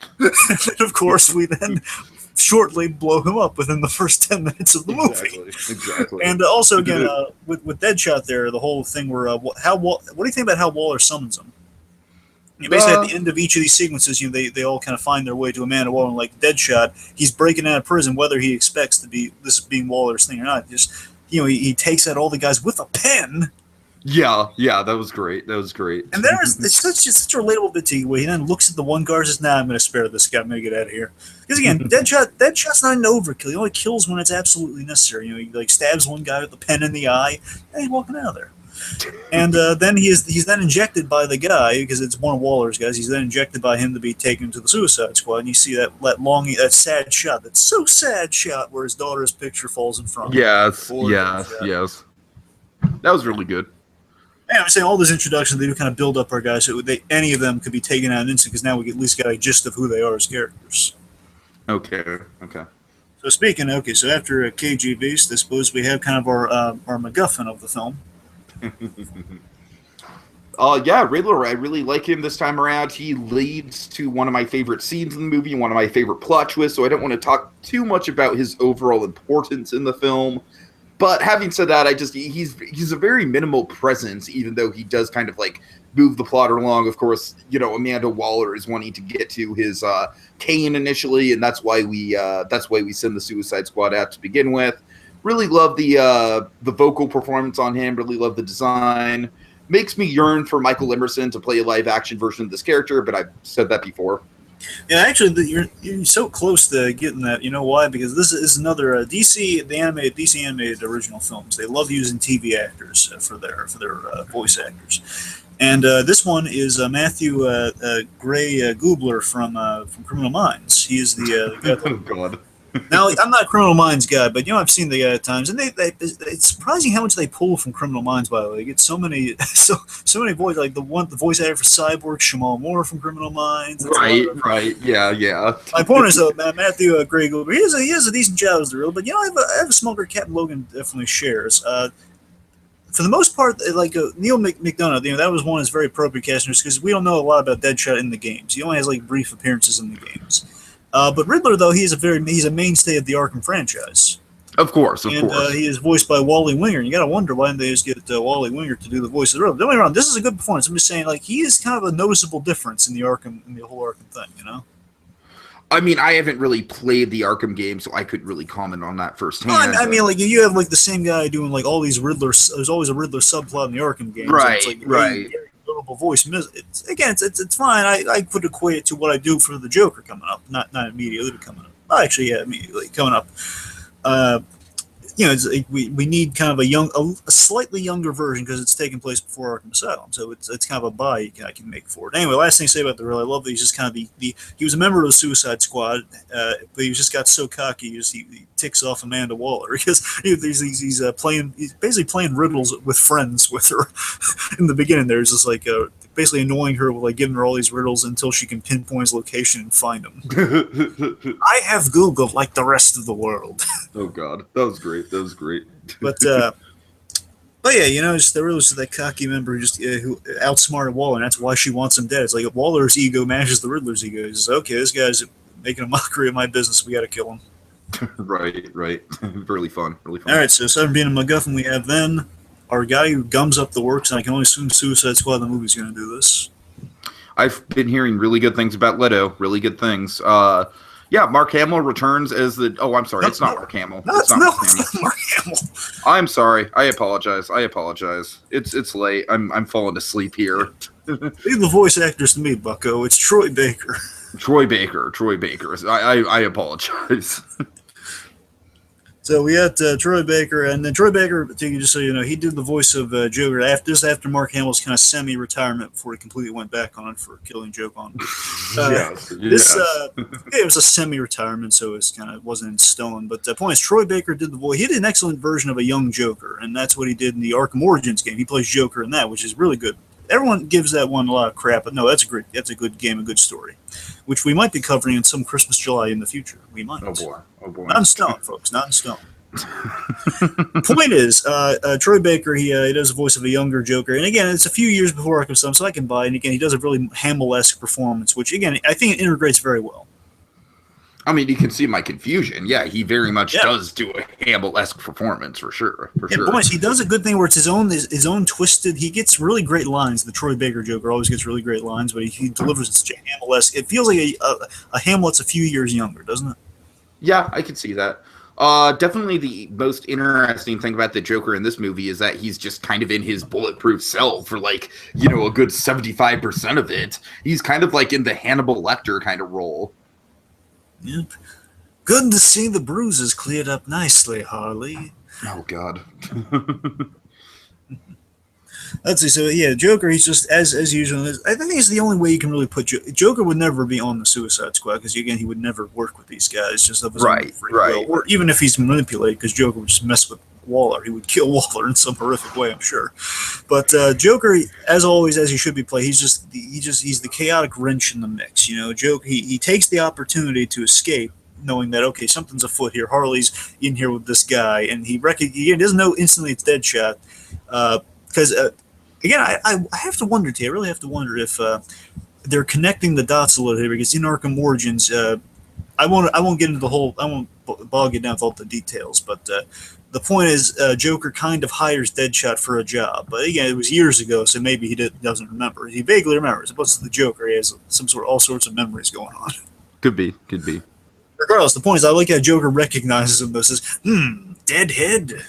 And of course, we then shortly blow him up within the first 10 minutes of the movie. Exactly. And also, again, with Deadshot there, the whole thing where what do you think about how Waller summons him? Basically, at the end of each of these sequences, they all kind of find their way to Amanda Waller. And like Deadshot, he's breaking out of prison, whether he expects to be this being Waller's thing or not. Just he takes out all the guys with a pen. Yeah, that was great. And it's such a relatable bit to where he then looks at the one guard and says, "Nah, I'm going to spare this guy. I'm going to get out of here." Because again, Deadshot's not an overkill. He only kills when it's absolutely necessary. He like stabs one guy with the pen in the eye, and he's walking out of there. And then he's then injected by the guy, because it's one of Waller's guys. He's then injected by him to be taken to the Suicide Squad. And you see that sad shot, that so sad shot where his daughter's picture falls in front of him. Yes. That was really good. And I'm saying all those introductions, they do kind of build up our guys. So any of them could be taken out in an instant, because now we at least got a gist of who they are as characters. Okay. So so after KG Beast, I suppose we have kind of our MacGuffin of the film. Riddler, I really like him this time around. He leads to one of my favorite scenes in the movie, one of my favorite plot twists, so I don't want to talk too much about his overall importance in the film. But having said that, he's a very minimal presence, even though he does kind of like move the plot along. Of course, Amanda Waller is wanting to get to his Kane initially, and that's why we send the Suicide Squad out to begin with. Really love the vocal performance on him. Really love the design. Makes me yearn for Michael Emerson to play a live action version of this character, but I've said that before. Yeah, actually, you're so close to getting that. You know why? Because this is another DC animated original films. They love using TV actors for their voice actors, and this one is Matthew Gray Gubler from Criminal Minds. He is the guy. Oh God. Now, I'm not a Criminal Minds guy, but I've seen the guy at times, and it's surprising how much they pull from Criminal Minds. By the way, they get so many voices, like the voice actor for Cyborg, Shamal Moore from Criminal Minds. Right, yeah. My point is though, Matthew Gray Gubler, he has a decent job as the real, but I have a smoker Captain Logan definitely shares. for the most part, like Neil McDonough, that was one that's very appropriate casting because we don't know a lot about Deadshot in the games. He only has like brief appearances in the games. But Riddler, though, he's a mainstay of the Arkham franchise. Of course. He is voiced by Wally Winger. And you got to wonder why they just get Wally Winger to do the voice of the Riddler. Don't get me wrong, this is a good performance. I'm just saying, like, he is kind of a noticeable difference in the whole Arkham thing, I mean, I haven't really played the Arkham game, so I couldn't really comment on that firsthand. Well, I mean, like, you have, like, the same guy doing, like, all these Riddlers. There's always a Riddler subplot in the Arkham games. Right, it's like, right. Notable voice. It's fine. I could equate it to what I do for the Joker coming up. Not immediately coming up. Well, actually, yeah, immediately coming up. We need kind of a slightly younger version because it's taking place before Arkham Asylum, so it's kind of a buy I can make for it. Anyway, last thing to say about the Riddler, I love that he's just kind of he was a member of the Suicide Squad, but he just got so cocky he ticks off Amanda Waller because he's basically playing riddles with friends with her in the beginning. There's just like basically annoying her with like giving her all these riddles until she can pinpoint his location and find him. I have Google like the rest of the world. Oh God, that was great. But yeah, just the Riddler's that cocky member who outsmarted Waller, and that's why she wants him dead. It's like if Waller's ego matches the Riddler's ego. He says, "Okay, this guy's making a mockery of my business. We got to kill him." Right. Really fun. All right, so 7 being a MacGuffin, we have then our guy who gums up the works, and I can only assume Suicide Squad the movie's going to do this. I've been hearing really good things about Leto. Really good things. Yeah, Mark Hamill returns as the. Oh, I'm sorry. It's not Mark Hamill. It's not Mark Hamill. I'm sorry. I apologize. It's late. I'm falling asleep here. Leave the voice actors to me, Bucko. It's Troy Baker. Troy Baker. I apologize. So we had Troy Baker, and then Troy Baker, just so you know, he did the voice of Joker after Mark Hamill's kind of semi-retirement before he completely went back on it for killing Joke on. Yes. It was a semi-retirement, so it wasn't in stone. But the point is, Troy Baker did the voice. He did an excellent version of a young Joker, and that's what he did in the Arkham Origins game. He plays Joker in that, which is really good. Everyone gives that one a lot of crap, but no, that's a good game, a good story, which we might be covering in some Christmas July in the future. We might. Oh boy. Not in stone, folks. Not in stone. Point is, Troy Baker, he does the voice of a younger Joker, and again, it's a few years before Arkham Asylum, so I can buy it. And again, he does a really Hamill-esque performance, which again, I think it integrates very well. I mean, you can see my confusion. Yeah, he very much does do a Hamill-esque performance for sure. Boys, he does a good thing where it's his own twisted. He gets really great lines. The Troy Baker Joker always gets really great lines, but he delivers it such a Hamill-esque. It feels like a Hamill that's a few years younger, doesn't it? Yeah, I can see that. Definitely the most interesting thing about the Joker in this movie is that he's just kind of in his bulletproof cell for a good 75% of it. He's kind of like in the Hannibal Lecter kind of role. Yep. Good to see the bruises cleared up nicely, Harley. Oh, God. Let's see. So, yeah, Joker, he's just, as usual, I think it's the only way you can really put Joker would never be on the Suicide Squad because, again, he would never work with these guys. Just of his own free will. Or even if he's manipulated, because Joker would just mess with Waller. He would kill Waller in some horrific way, I'm sure. But Joker, as always, as he should be played, he's the chaotic wrench in the mix. Joker, he takes the opportunity to escape, knowing that, okay, something's afoot here. Harley's in here with this guy, and he doesn't know instantly it's Deadshot. Because, again, I have to wonder, I really have to wonder if they're connecting the dots a little here, because in Arkham Origins, I won't get into I won't bog you down with all the details, but the point is, Joker kind of hires Deadshot for a job. But again, it was years ago, so maybe he doesn't remember. He vaguely remembers. But it's the Joker. He has all sorts of memories going on. Could be. Regardless, the point is, I like how Joker recognizes him, but says, deadhead.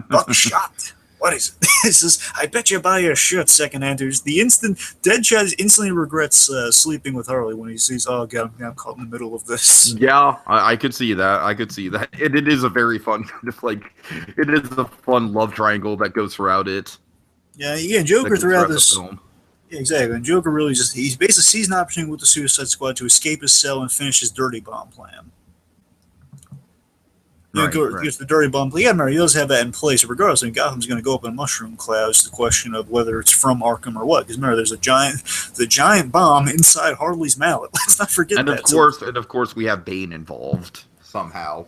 Buckshot. What is it? He says, I bet you buy your shirt secondhand. Deadshot instantly regrets sleeping with Harley when he sees, oh, God, I'm caught in the middle of this. Yeah, I could see that. It is a very fun it is a fun love triangle that goes throughout it. Yeah, Joker throughout this film. Yeah, exactly. And Joker really he basically sees an opportunity with the Suicide Squad to escape his cell and finish his dirty bomb plan. Gets the dirty bomb. Yeah, remember, he does have that in place. Regardless, Gotham's going to go up in mushroom clouds. The question of whether it's from Arkham or what. Because remember, there's the giant bomb inside Harley's mallet. Let's not forget that. And of course, we have Bane involved somehow.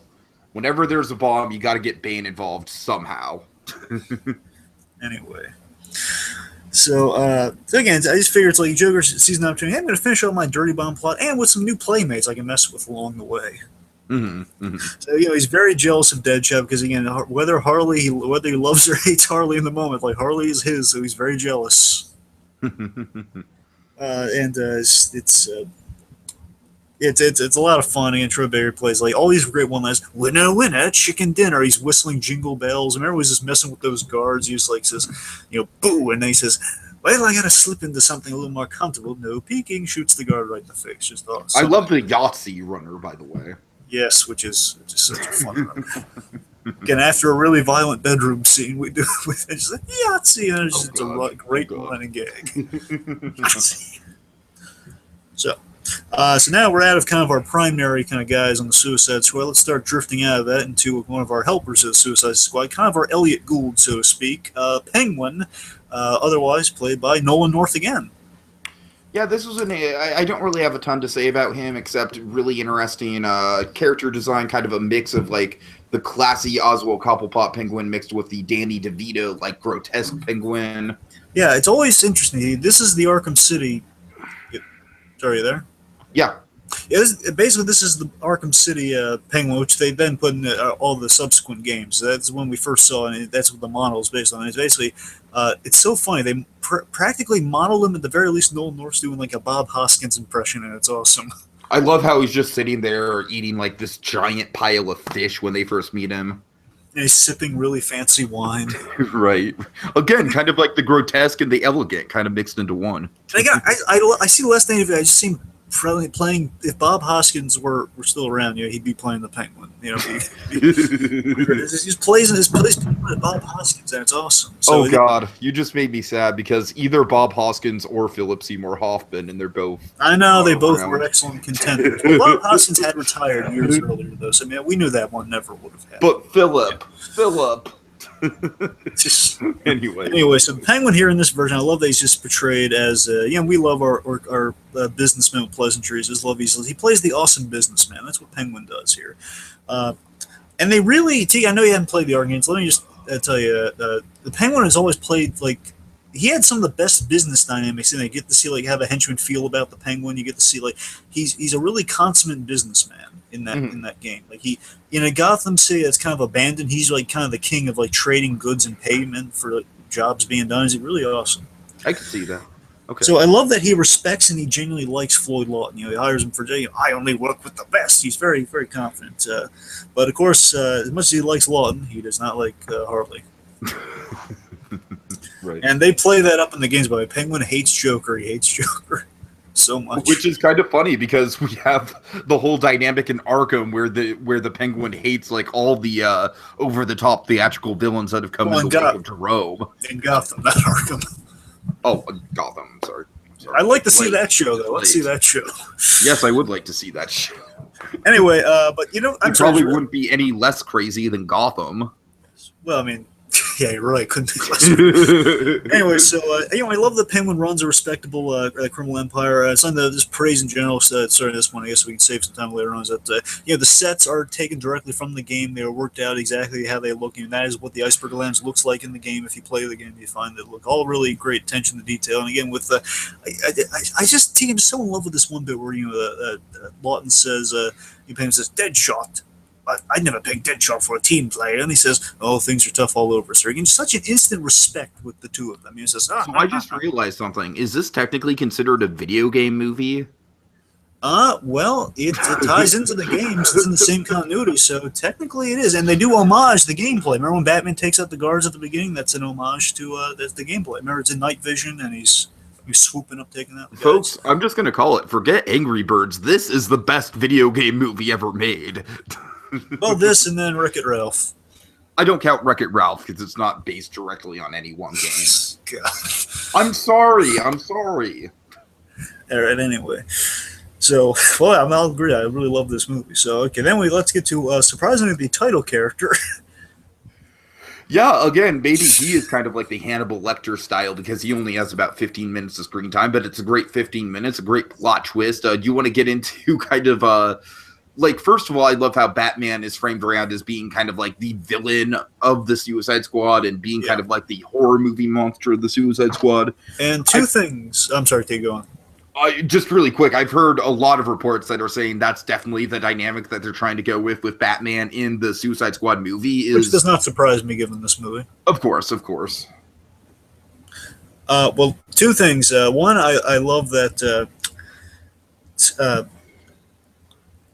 Whenever there's a bomb, you got to get Bane involved somehow. Anyway. So again, I just figured it's like Joker sees an opportunity. Hey, I'm going to finish up my Dirty Bomb plot and with some new playmates I can mess with along the way. So he's very jealous of Deadshot because again, whether he loves or hates Harley in the moment, like Harley is his, so he's very jealous. It's a lot of fun. And Troy Baker plays like all these great one-liners. Winner, winner, chicken dinner. He's whistling Jingle Bells. Remember, he's just messing with those guards. He just like says, boo, and then he says, well, I gotta slip into something a little more comfortable. No peeking. Shoots the guard right in the face. Just awesome. I love the Yahtzee runner, by the way. Yes, which is such a fun run. Again, after a really violent bedroom scene, we do with just like Yahtzee, and it's just a great running gag. So now we're out of kind of our primary kind of guys on the Suicide Squad. Let's start drifting out of that into one of our helpers of the Suicide Squad, kind of our Elliot Gould, so to speak. Penguin, otherwise played by Nolan North again. Yeah, this was I don't really have a ton to say about him except really interesting character design, kind of a mix of like the classy Oswald Cobblepot Penguin mixed with the Danny DeVito like grotesque Penguin. Yeah, it's always interesting. This is the Arkham City. Sorry, you there? Yeah. Basically, this is the Arkham City Penguin, which they then put in all the subsequent games. That's when we first saw it, and that's what the model is based on. It's basically, it's so funny. They practically model him, at the very least, Nolan North's doing like a Bob Hoskins impression, and it's awesome. I love how he's just sitting there eating like this giant pile of fish when they first meet him. And he's sipping really fancy wine. Right. Again, kind of like the grotesque and the elegant kind of mixed into one. I see less than I just seen playing. If Bob Hoskins were still around, he'd be playing the Penguin. He just plays Bob Hoskins, and it's awesome. So God, you just made me sad because either Bob Hoskins or Philip Seymour Hoffman, and they're both. I know they both were excellent contenders. Well, Bob Hoskins had retired years earlier, though, so we knew that one never would have happened. But Philip. Anyway, so the Penguin here in this version, I love that he's just portrayed as we love our businessman with pleasantries. Just love he plays the awesome businessman. That's what Penguin does here, and they really. I know you haven't played the Arkham games. Let me just tell you, the Penguin has always played like he had some of the best business dynamics, and they get to see like have a henchman feel about the Penguin. You get to see like he's a really consummate businessman in that game. Like he in a Gotham City that's kind of abandoned, he's like kind of the king of like trading goods and payment for like, jobs being done. Is really awesome. I can see that. Okay. So I love that he respects and he genuinely likes Floyd Lawton. He hires him for I only work with the best. He's very, very confident. But of course, as much as he likes Lawton, he does not like Harley. Right. And they play that up in the games. But Penguin hates Joker. He hates Joker so much, which is kind of funny because we have the whole dynamic in Arkham where the Penguin hates like all the over the top theatrical villains that have come in the wake of Jerome. In Gotham, not Arkham. Oh, Gotham. I'm sorry. I'd like to see that show, though. Let's see that show. Yes, I would like to see that show. Anyway, but it probably wouldn't be any less crazy than Gotham. Well, I mean, yeah, you're right. Couldn't be less. Anyway, so I love the Penguin runs a respectable criminal empire. Something that just praise in general. Starting this one, I guess we can save some time later on. Is that the sets are taken directly from the game. They are worked out exactly how they look, and that is what the Iceberg Lounge looks like in the game. If you play the game, you find it look all really great attention to detail. And again, with I'm so in love with this one bit where Lawton says, Penguin says, "Deadshot. I'd never pick Deadshot for a team player." And he says, "Oh, things are tough all over." So again, such an instant respect with the two of them. He says, so I just realized something. Is this technically considered a video game movie? Well, it ties into the games. It's in the same continuity, so technically it is. And they do homage the gameplay. Remember when Batman takes out the guards at the beginning? That's an homage to the gameplay. Remember, it's in night vision, and he's swooping up, taking out the guys. Folks, I'm just going to call it. Forget Angry Birds. This is the best video game movie ever made. Well, this and then Wreck-It Ralph. I don't count Wreck-It Ralph because it's not based directly on any one game. God. I'm sorry. All right, anyway. So, well, I'll agree. I really love this movie. So, okay, then let's get to, surprisingly, the title character. Yeah, again, maybe he is kind of like the Hannibal Lecter style because he only has about 15 minutes of screen time, but it's a great 15 minutes, a great plot twist. Do you want to get into kind of like, first of all, I love how Batman is framed around as being kind of like the villain of the Suicide Squad and being kind of like the horror movie monster of the Suicide Squad. And two things. I'm sorry, take go on. Just really quick, I've heard a lot of reports that are saying that's definitely the dynamic that they're trying to go with Batman in the Suicide Squad movie. Which does not surprise me, given this movie. Of course, of course. Well, two things. One, I love that.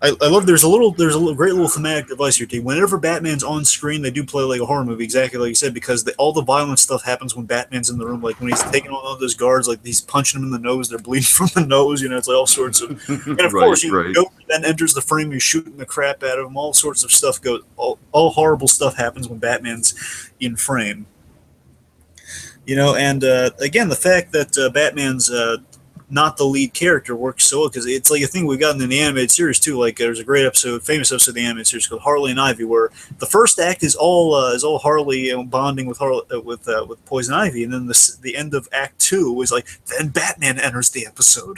I love there's a great little thematic device here, T. Whenever Batman's on screen, they do play like a horror movie, exactly like you said, because all the violent stuff happens when Batman's in the room. Like when he's taking on all those guards, like he's punching them in the nose, they're bleeding from the nose. It's like all sorts of. And of course, Joker then enters the frame, he's shooting the crap out of him. All sorts of stuff goes. All horrible stuff happens when Batman's in frame. And again, the fact that Batman's not the lead character works so well, because it's like a thing we've gotten in the animated series too. Like there's a great famous episode of the animated series called Harley and Ivy, where the first act is all Harley bonding with Poison Ivy, and then the end of Act 2 is like then Batman enters the episode.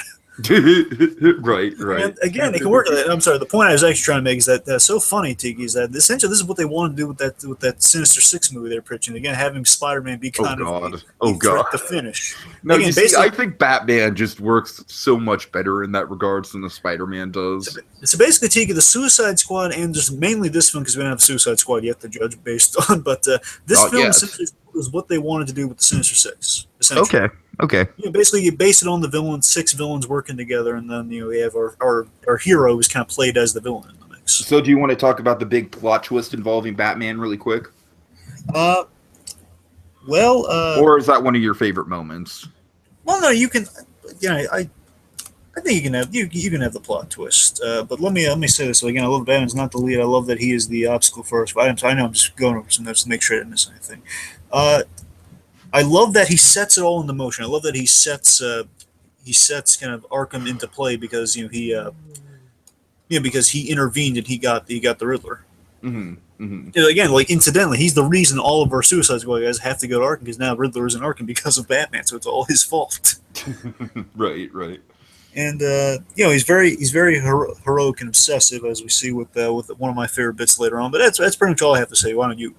right. And again, they can work with it. I'm sorry. The point I was actually trying to make is that that's so funny, Tiki, is that essentially this is what they want to do with that Sinister Six movie they're pitching. Again, having Spider-Man be kind of threat to finish. No, again, I think Batman just works so much better in that regards than the Spider-Man does. So basically, Tiki, the Suicide Squad, and just mainly this film, because we don't have Suicide Squad yet to judge based on, but this film essentially is what they wanted to do with the Sinister Six. Okay. Basically, you base it on the villains, 6 villains working together, and then we have our hero is kind of played as the villain in the mix. So, do you want to talk about the big plot twist involving Batman really quick? Or is that one of your favorite moments? Well, no, you can. I think you can have the plot twist. But let me say this again. I love Batman's not the lead. I love that he is the obstacle first. I know I'm just going over some notes to make sure I didn't miss anything. I love that he sets it all into motion. I love that he sets kind of Arkham into play because because he intervened and he got the Riddler. Again, like incidentally, he's the reason all of our Suicide Squad guys have to go to Arkham, because now Riddler is in Arkham because of Batman, so it's all his fault. Right. And he's very heroic and obsessive, as we see with one of my favorite bits later on. But that's pretty much all I have to say. Why don't you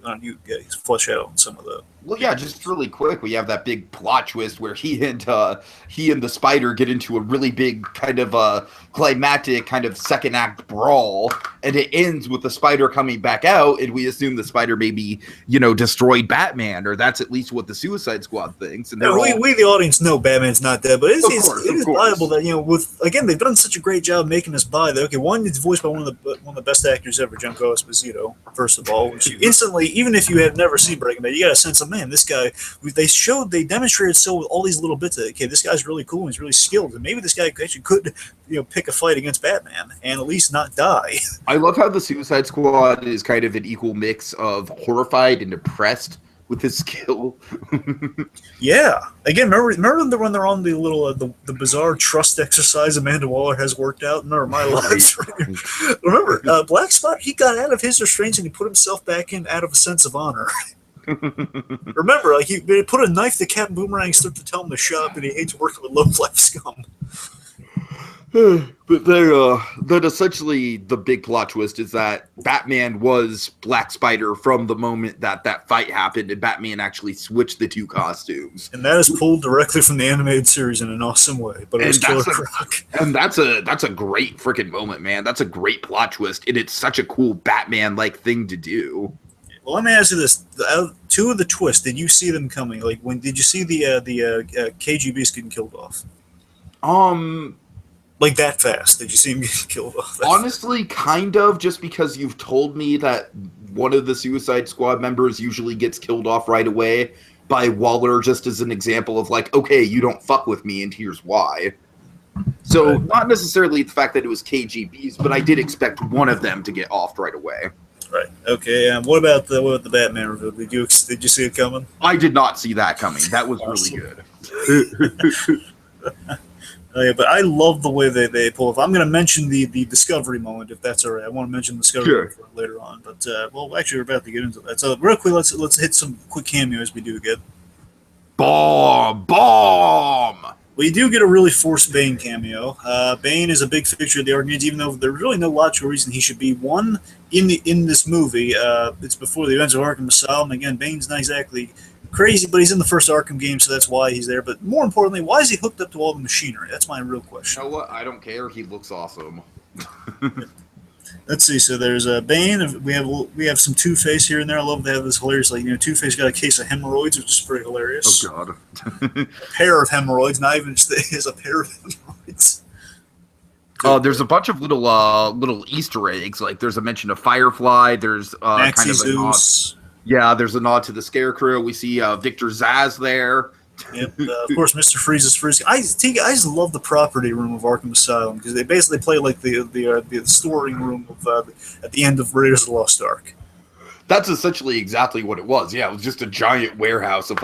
guys flesh out on some of the? Well, yeah, just really quick. We have that big plot twist where he and the Spider get into a really big kind of climactic kind of second act brawl, and it ends with the Spider coming back out, and we assume the Spider maybe destroyed Batman, or that's at least what the Suicide Squad thinks. And we the audience know Batman's not dead, but it is viable that again they've done such a great job making us buy that. Okay, one is voiced by one of the best actors ever, Giancarlo Esposito. First of all, which you instantly, even if you have never seen Breaking Bad, you got a sense of, man, this guy. They demonstrated so with all these little bits that, okay, this guy's really cool and he's really skilled, and maybe this guy actually could pick a fight against Batman and at least not die. I love how the Suicide Squad is kind of an equal mix of horrified and impressed with his skill. Yeah. Again, remember when they're on the little the bizarre trust exercise Amanda Waller has worked out? Remember my life. Remember, Black Spot, he got out of his restraints and he put himself back in out of a sense of honor. Remember, like they put a knife to Captain Boomerang's throat to tell him to shut up, and he hates working with low-life scum. But then essentially the big plot twist is that Batman was Black Spider from the moment that fight happened, and Batman actually switched the two costumes. And that is pulled directly from the animated series in an awesome way. But it was Killer Croc. And that's a great freaking moment, man. That's a great plot twist, and it's such a cool Batman-like thing to do. Well, let me ask you this: two of the twists, did you see them coming? Like, when did you see the KGBs getting killed off? Like that fast? Did you see him get killed off? Honestly, kind of. Just because you've told me that one of the Suicide Squad members usually gets killed off right away by Waller, just as an example of like, okay, you don't fuck with me, and here's why. So, not necessarily the fact that it was KGBs, but I did expect one of them to get offed right away. Right. Okay. What about the Batman reveal? Did you see it coming? I did not see that coming. That was really good. Yeah, but I love the way they pull off. I'm going to mention the discovery moment, if that's all right. I want to mention the discovery moment later on. But actually, we're about to get into that. So real quick, let's hit some quick cameos we do get. Bomb! We do get a really forced Bane cameo. Bane is a big fixture of the Arkham games, even though there's really no logical reason he should be one in this movie. It's before the events of Arkham Asylum. Again, Bane's not exactly crazy, but he's in the first Arkham game, so that's why he's there. But more importantly, why is he hooked up to all the machinery? That's my real question. You know what? I don't care. He looks awesome. Let's see. So there's Bane. We have some Two-Face here and there. I love they have this hilarious, like, Two-Face got a case of hemorrhoids, which is pretty hilarious. Oh God. A pair of hemorrhoids, not even just is a pair of hemorrhoids. There's a bunch of little Easter eggs. Like there's a mention of Firefly. There's kind of a nod. Yeah, there's a nod to the Scarecrow. We see Victor Zsasz there. Yep, of course, Mr. Freeze is Freeze. I just love the property room of Arkham Asylum because they basically play like the storing room of at the end of Raiders of the Lost Ark. That's essentially exactly what it was. Yeah, it was just a giant warehouse of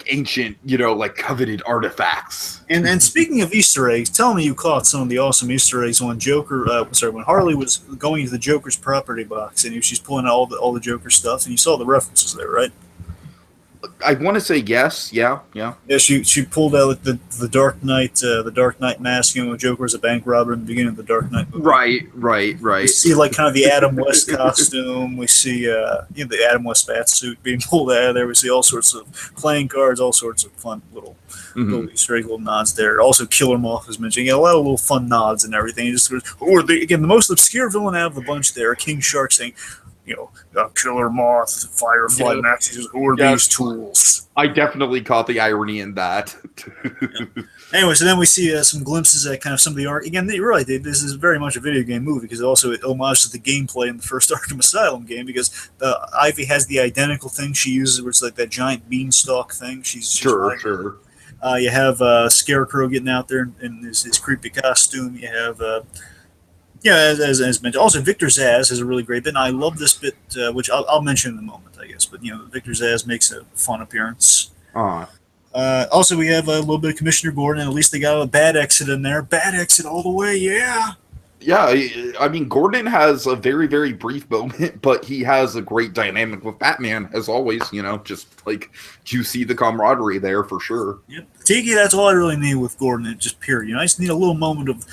ancient, like coveted artifacts. And speaking of Easter eggs, tell me you caught some of the awesome Easter eggs when when Harley was going to the Joker's property box and she's pulling out all the Joker stuff, and you saw the references there, right? I want to say yes. Yeah. Yeah, she pulled out the Dark Knight mask. Joker was a bank robber in the beginning of the Dark Knight movie. Right. We see like kind of the Adam West costume. We see the Adam West bat suit being pulled out of there. We see all sorts of playing cards, all sorts of fun little Easter egg, little nods there. Also, Killer Moth was mentioning a lot of little fun nods and everything. Again, the most obscure villain out of the bunch there, King Shark saying, Killer Moth, Firefly, Maxis, who are these tools? I definitely caught the irony in that. Anyway, so then we see some glimpses at kind of some of the art. Again, you're right, Dave, this is very much a video game movie because it homages the gameplay in the first Arkham Asylum game because Ivy has the identical thing she uses where it's like that giant beanstalk thing. She's sure. You have Scarecrow getting out there in his creepy costume. You have... as mentioned. Also, Victor Zsasz is a really great bit. And I love this bit, which I'll mention in a moment, I guess. But, Victor Zsasz makes a fun appearance. Also, we have a little bit of Commissioner Gordon, and at least they got a bad exit in there. Bad exit all the way, yeah. Yeah, I mean, Gordon has a very, very brief moment, but he has a great dynamic with Batman, as always, just like you see the camaraderie there for sure. Yep. Tiki, that's all I really need with Gordon, just period. I just need a little moment of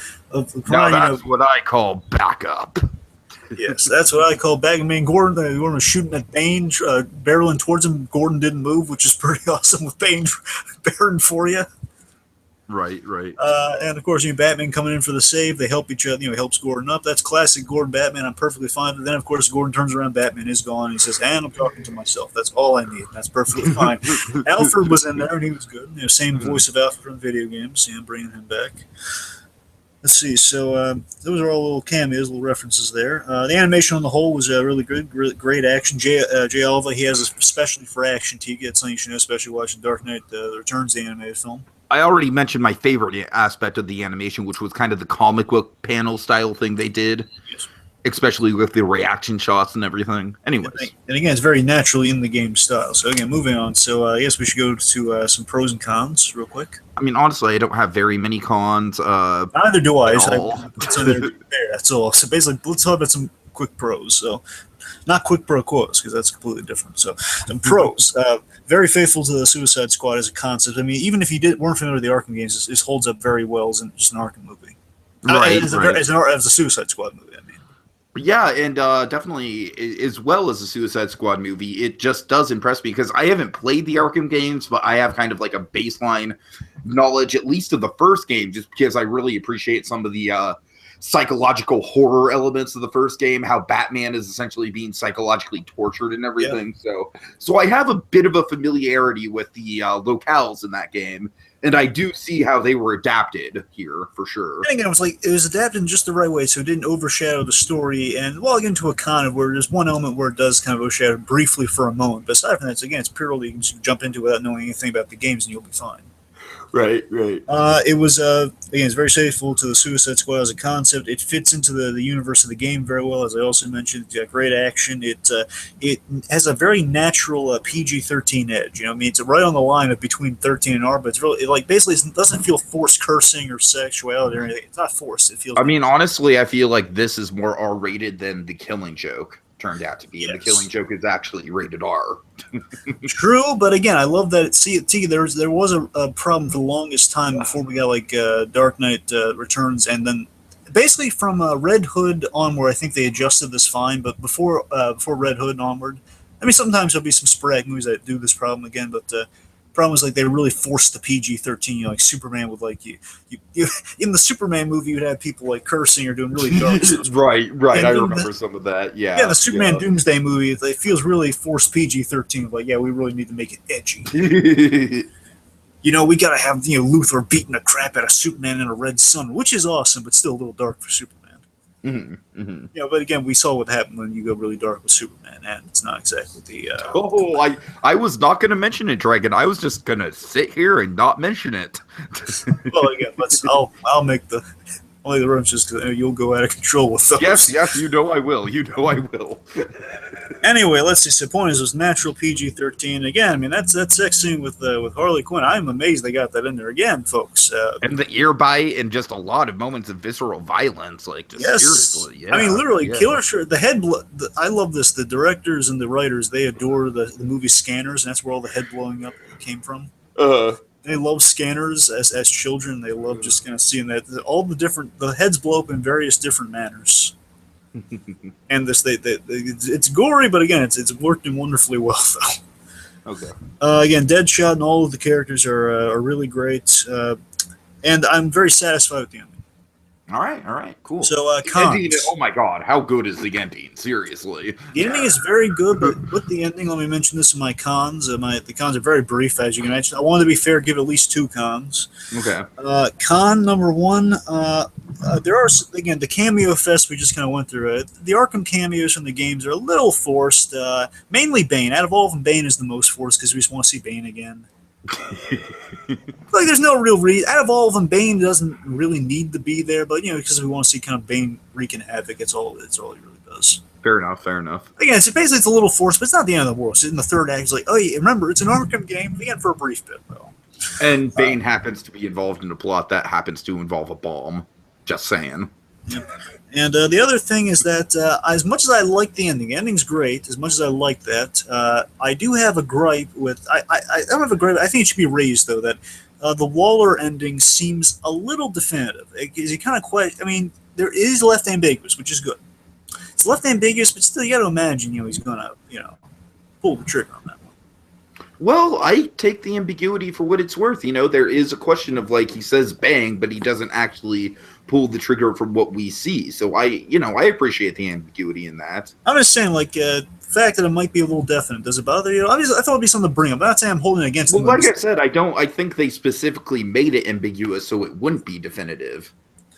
now that's what I call backup. Yes, that's what I call backup. I mean, Gordon was shooting at Bane, barreling towards him. Gordon didn't move, which is pretty awesome with Bane barreling for you. Right. And of course, Batman coming in for the save. They help each other. Helps Gordon up. That's classic Gordon Batman. I'm perfectly fine. But then, of course, Gordon turns around. Batman is gone. And he says, "And I'm talking to myself. That's all I need. That's perfectly fine." Alfred was in there, and he was good. Same voice of Alfred from video games. bringing him back. Let's see. So those are all little cameos, little references there. The animation on the whole was really good. Great action. Jay Oliva, he has a specialty for action. Tiki, that's something you should know, especially watching Dark Knight Returns, the animated film. I already mentioned my favorite aspect of the animation, which was kind of the comic book panel style thing they did. Yes. Especially with the reaction shots and everything. Anyways. And again, it's very naturally in the game style. So again, moving on. So I guess we should go to some pros and cons real quick. I mean, honestly, I don't have very many cons. Neither do I. So there, that's all. So basically, let's talk about some quick pros. So not quick pro quotes, because that's completely different. So some pros. Very faithful to the Suicide Squad as a concept. I mean, even if you weren't familiar with the Arkham games, this holds up very well as just an Arkham movie. Right. As a Suicide Squad movie, I mean. Yeah, and definitely, as well as a Suicide Squad movie, it just does impress me, because I haven't played the Arkham games, but I have kind of like a baseline knowledge, at least of the first game, just because I really appreciate some of the psychological horror elements of the first game, how Batman is essentially being psychologically tortured and everything. Yeah. So I have a bit of a familiarity with the locales in that game, and I do see how they were adapted here for sure. And again, it was adapted in just the right way, so it didn't overshadow the story. And well, again, to a con of where there's one element where it does kind of overshadow briefly for a moment, but aside from that, again, it's purely you can just jump into it without knowing anything about the games, and you'll be fine. Right. It was again, it's very faithful to the Suicide Squad as a concept. It fits into the universe of the game very well, as I also mentioned. It's got great action. It has a very natural PG-13 edge. I mean, it's right on the line of between 13 and R, but it's really basically it doesn't feel forced cursing or sexuality or anything. It's not forced. It feels. I mean, honestly, I feel like this is more R-rated than The Killing Joke. turned out to be, and the Killing Joke is actually rated R. True, but again, I love that. Tiki, there was a problem for the longest time before we got like Dark Knight Returns, and then basically from Red Hood onward, I think they adjusted this fine. But before Red Hood onward, I mean, sometimes there'll be some sporadic movies that do this problem again, but the problem is like they really forced the PG-13. You know, like Superman would like you in the Superman movie, you'd have people like cursing or doing really dark stuff. Right. I remember some of that. Yeah, the Superman Doomsday movie, it feels really forced PG-13. Like, yeah, we really need to make it edgy. You know, we gotta have Luthor beating the crap out of Superman in a red sun, which is awesome, but still a little dark for Superman. But again, we saw what happened when you go really dark with Superman, and it's not exactly the. I was not going to mention it, Dragon. I was just going to sit here and not mention it. Well, again, I'll make the only the rooms just you'll go out of control with those. Yes, you know I will. Anyway, let's see. So, the point is, it was natural PG-13. Again, I mean that's sex scene with Harley Quinn. I'm amazed they got that in there again, folks. And the ear bite and just a lot of moments of visceral violence, like just seriously. Yeah, I mean, literally, killer shirt. The head. I love this. The directors and the writers, they adore the movie Scanners, and that's where all the head blowing up came from. They love Scanners as children. They love just kind of seeing that all the heads blow up in various different manners. And it's gory, but again, it's working wonderfully well though. Okay. Again, Deadshot and all of the characters are really great, and I'm very satisfied with the ending. All right, cool. So, ending, oh my God, how good is the ending? Seriously, the ending is very good, but with the ending, let me mention this in my cons. The cons are very brief, as you can imagine. I wanted to be fair, give at least 2 cons. Okay. Con number 1, there are again the cameo fest we just kind of went through it. The Arkham cameos from the games are a little forced. Mainly Bane. Out of all of them, Bane is the most forced because we just want to see Bane again. Like there's no real reason. Out of all of them, Bane doesn't really need to be there, but because we want to see kind of Bane wreaking havoc. It's all he really does. Fair enough. Again, basically it's a little forced, but it's not the end of the world. So in the third act, it's like, oh yeah, remember it's an Arkham game. Again, for a brief bit though. And Bane happens to be involved in a plot that happens to involve a bomb. Just saying. Yep. And the other thing is that as much as I like the ending's great. As much as I like that, I do have a gripe with. I don't have a gripe. I think it should be raised though that the Waller ending seems a little definitive. Is kind of quite? I mean, there is left ambiguous, which is good. It's left ambiguous, but still, you got to imagine he's gonna pull the trigger on that one. Well, I take the ambiguity for what it's worth. There is a question of like he says bang, but he doesn't actually pull the trigger from what we see. So I appreciate the ambiguity in that. I'm just saying, like, the fact that it might be a little definite, does it bother you? I thought it'd be something to bring up. I'm not saying I'm holding it against them. Well, like I said, I think they specifically made it ambiguous so it wouldn't be definitive.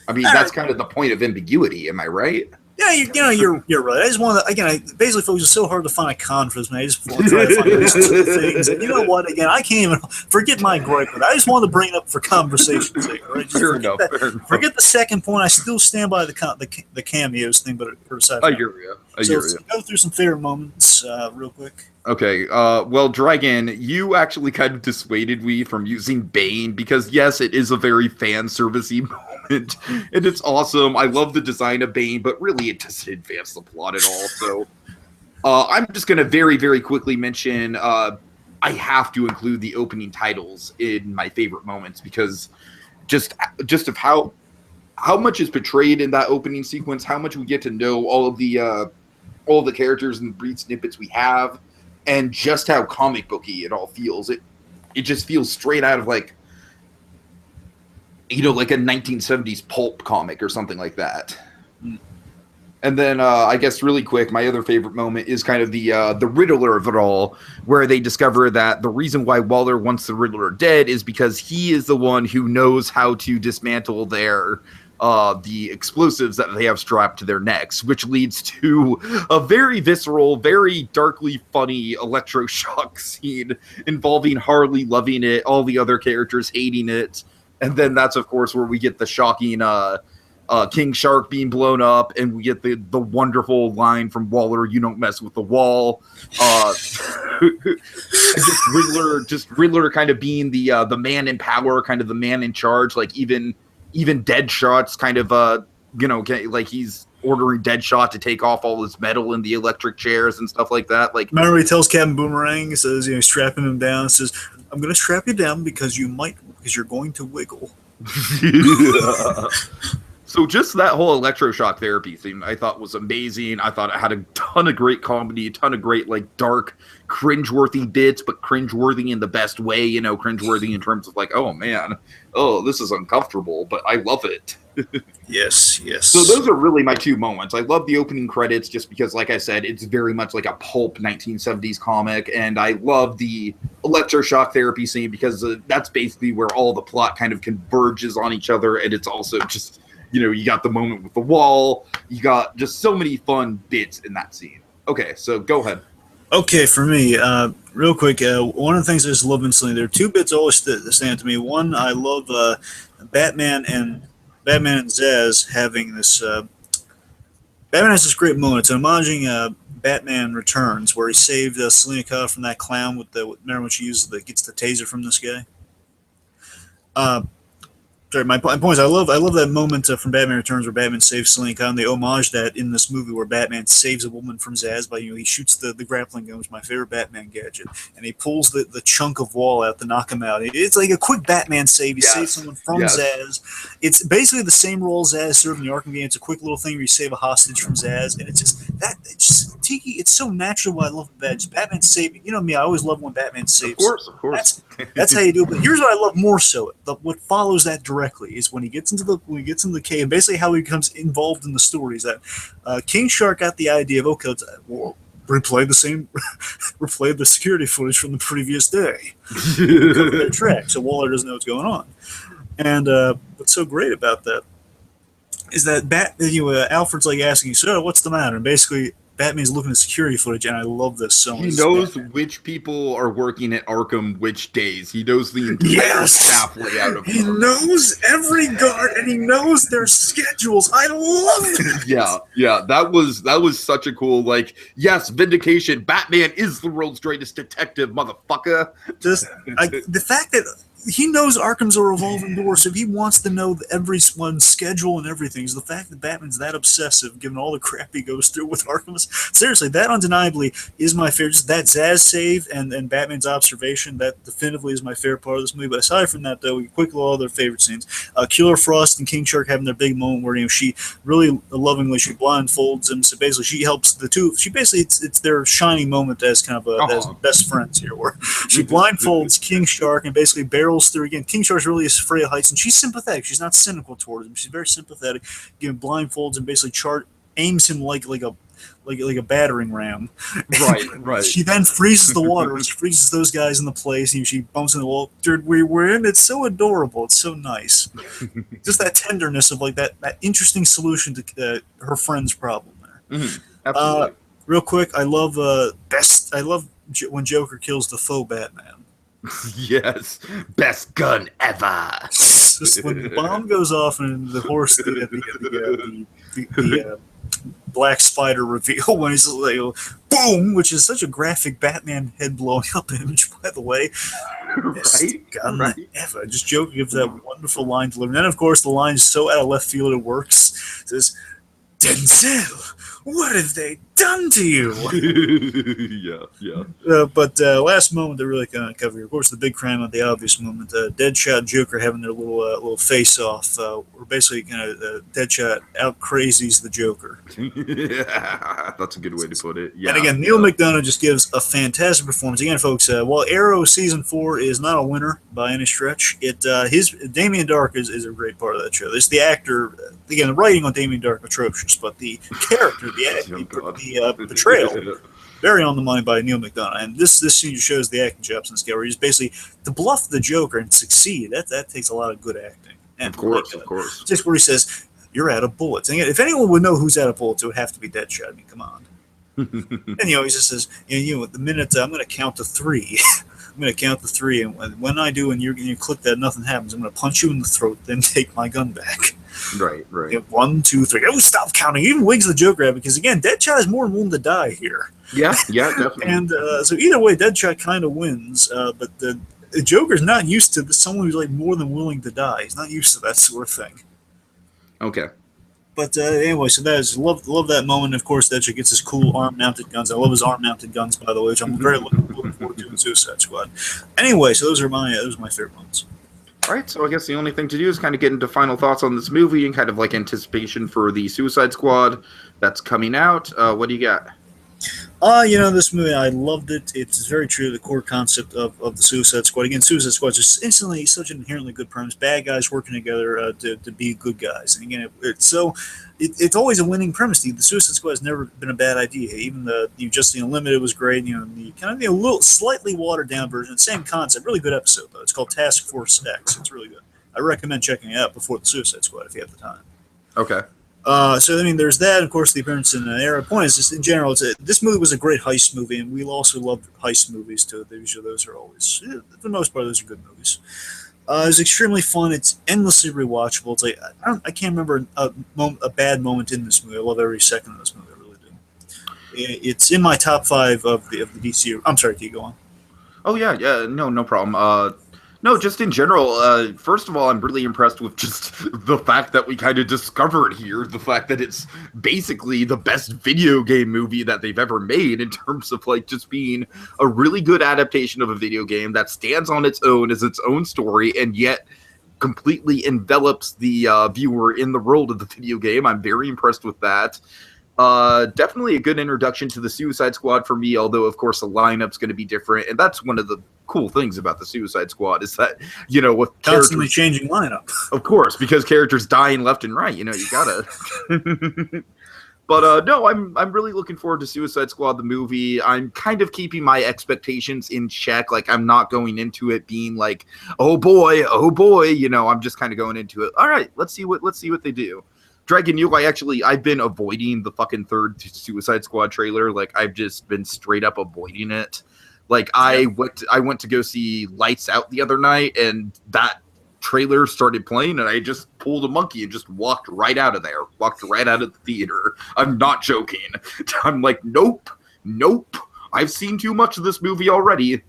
I mean, that's kind of the point of ambiguity. Am I right? Yeah, you're right. I just want to, again, I basically feel it's so hard to find a con for this, man. I just want to try to find these two things. And you know what? Again, I can't even forget my gripe with it. I just wanted to bring it up for conversation's sake. Right? Fair enough. Forget the second point. I still stand by the cameos thing, but aside from I hear you. Let's go through some favorite moments real quick. Okay, well, Dragon, you actually kind of dissuaded me from using Bane because, yes, it is a very fan-service-y moment, and it's awesome. I love the design of Bane, but really it doesn't advance the plot at all. So I'm just going to very, very quickly mention I have to include the opening titles in my favorite moments because just of how much is portrayed in that opening sequence, how much we get to know all the characters and brief snippets we have, and just how comic booky it all feels. It just feels straight out of like a 1970s pulp comic or something like that. And then I guess really quick, my other favorite moment is kind of the Riddler of it all, where they discover that the reason why Waller wants the Riddler dead is because he is the one who knows how to dismantle the explosives that they have strapped to their necks, which leads to a very visceral, very darkly funny electroshock scene involving Harley loving it, all the other characters hating it, and then that's of course where we get the shocking King Shark being blown up, and we get the wonderful line from Waller, "You don't mess with the wall." Riddler kind of being the man in power, kind of the man in charge, like even Deadshot's kind of like he's ordering Deadshot to take off all his metal in the electric chairs and stuff like that. Like, remember he tells Captain Boomerang, he says, you know, strapping him down, says, I'm going to strap you down because you're going to wiggle. Yeah. So just that whole electroshock therapy theme I thought was amazing. I thought it had a ton of great comedy, a ton of great, like, dark, cringeworthy bits, but cringeworthy in the best way, you know, cringeworthy in terms of like, oh man, oh, this is uncomfortable, but I love it. Yes. So those are really my two moments. I love the opening credits just because, like I said, it's very much like a pulp 1970s comic, and I love the electroshock therapy scene because that's basically where all the plot kind of converges on each other, and it's also just, you know, you got the moment with the wall, you got just so many fun bits in that scene. Okay, so go ahead. Okay, for me, real quick, one of the things I just love instantly, there are two bits always stand to me. One, I love Batman and Zsasz having this. Batman has this great moment. It's homaging Batman Returns, where he saved Selina Kyle from that clown with the. Remember when she uses gets the taser from this guy? Sorry, my point is I love that moment from Batman Returns where Batman saves Selina Kyle, and they homage that in this movie where Batman saves a woman from Zsasz by, you know, he shoots the grappling gun, which is my favorite Batman gadget, and he pulls the chunk of wall out to knock him out. It's like a quick Batman save. He saves someone from Zsasz. It's basically the same role Zsasz served in the Arkham game. It's a quick little thing where you save a hostage from Zsasz, and it's just Tiki. It's so natural. Why I love Batman saving. You know me, I always love when Batman saves. Of course. That's how you do it. But here's what I love more so: what follows that directly is when he gets into the cave, and basically how he becomes involved in the story. Is that King Shark got the idea of, okay, let's replay the security footage from the previous day, cover their track, so Waller doesn't know what's going on. And what's so great about that is that Alfred's like asking, "So what's the matter?" And basically Batman's looking at security footage, and I love this so much. He knows which people are working at Arkham which days. He knows the entire staff layout of Arkham. He knows every guard, and he knows their schedules. I love it. Yeah. That was such a cool, like, yes, vindication. Batman is the world's greatest detective, motherfucker. The fact that he knows Arkham's a revolving door, so if he wants to know everyone's schedule and everything, so the fact that Batman's that obsessive, given all the crap he goes through with Arkham, seriously, that undeniably is my favorite. Just that Zsasz save and Batman's observation, that definitively is my favorite part of this movie. But aside from that, though, we quickly all other favorite scenes. Killer Frost and King Shark having their big moment where, you know, she really lovingly she blindfolds him, so basically she helps the two. She basically it's their shining moment as kind of as best friends here, where she blindfolds King Shark and basically barrels through again. King Shark's really afraid of heights, and she's sympathetic. She's not cynical towards him. She's very sympathetic. Giving blindfolds and basically aims him like a battering ram. Right. She then freezes the water. She freezes those guys in the place, and she bumps in the wall. Dude, we were in. It's so adorable. It's so nice. Just that tenderness of like that interesting solution to her friend's problem there. Mm-hmm. Absolutely. Real quick, I love when Joker kills the faux Batman. Yes, best gun ever. Just when the bomb goes off and the horse, the black spider reveal when he's like, boom, which is such a graphic Batman head blowing up image, by the way. Best gun ever. Just Joker gives that wonderful line delivery. And then, of course, the line is so out of left field it works. It says, Denzel, what have they done to you? Yeah. But last moment to really kind of cover here. Of course, the big crime of the obvious moment. Deadshot and Joker having their little face-off. Where basically kind of Deadshot out-crazies the Joker. Yeah, that's a good way to put it. Yeah. And again, Neil McDonough just gives a fantastic performance. Again, folks, while Arrow Season 4 is not a winner by any stretch, Damien Dark is a great part of that show. There's the actor, again, the writing on Damien Dark atrocious, but the character, the portrayal, very on the money by Neil McDonough. And this scene shows the acting chops in this guy, where he's basically to bluff the Joker and succeed. That takes a lot of good acting. And of course. Just where he says, "You're out of bullets." And if anyone would know who's out of bullets, it would have to be Deadshot. I mean, come on. And he just says, the minute I'm going to count to 3. I'm going to count to 3, and when I do, and you click that, nothing happens. I'm going to punch you in the throat, then take my gun back. Right. 1, 2, 3. Oh, stop counting. He even wigs the Joker out because, again, Deadshot is more willing to die here. Yeah, definitely. And so either way, Deadshot kind of wins, but the Joker's not used to someone who's like more than willing to die. He's not used to that sort of thing. Okay. But anyway, so that is love that moment. Of course, Deadshot gets his cool arm mounted guns. I love his arm mounted guns, by the way, which I'm very looking forward to in Suicide Squad. Anyway, so those are my favorite moments. All right, so I guess the only thing to do is kind of get into final thoughts on this movie and kind of like anticipation for the Suicide Squad that's coming out. What do you got? This movie, I loved it. It's very true to the core concept of the Suicide Squad. Again, Suicide Squad is just instantly such an inherently good premise. Bad guys working together to be good guys. And again, it's always a winning premise. The Suicide Squad has never been a bad idea. Even the Justice Unlimited was great. The kind of a little slightly watered down version, same concept. Really good episode though. It's called Task Force X. It's really good. I recommend checking it out before the Suicide Squad if you have the time. Okay. So there's that, and of course, the appearance in Arrow. Point is, just in general, this movie was a great heist movie, and we also love heist movies too. Usually, those are always, for the most part, those are good movies. It's extremely fun. It's endlessly rewatchable. It's like I can't remember a bad moment in this movie. I love every second of this movie. I really do. It's in my top 5 of the DC. I'm sorry, keep going. Oh yeah, no problem. No, just in general, first of all, I'm really impressed with just the fact that we kind of discovered here, the fact that it's basically the best video game movie that they've ever made in terms of like just being a really good adaptation of a video game that stands on its own as its own story and yet completely envelops the viewer in the world of the video game. I'm very impressed with that. Definitely a good introduction to the Suicide Squad for me, although of course the lineup's going to be different, and that's one of the cool things about the Suicide Squad is that with constantly changing lineup, of course, because characters dying left and right. You gotta. But no, I'm really looking forward to Suicide Squad the movie. I'm kind of keeping my expectations in check. Like I'm not going into it being like, oh boy. I'm just kind of going into it. All right, let's see what they do. Dragon, I've been avoiding the fucking third Suicide Squad trailer. Like, I've just been straight up avoiding it. Like, I went to go see Lights Out the other night, and that trailer started playing, and I just pulled a monkey and just walked right out of there. Walked right out of the theater. I'm not joking. I'm like, nope. I've seen too much of this movie already.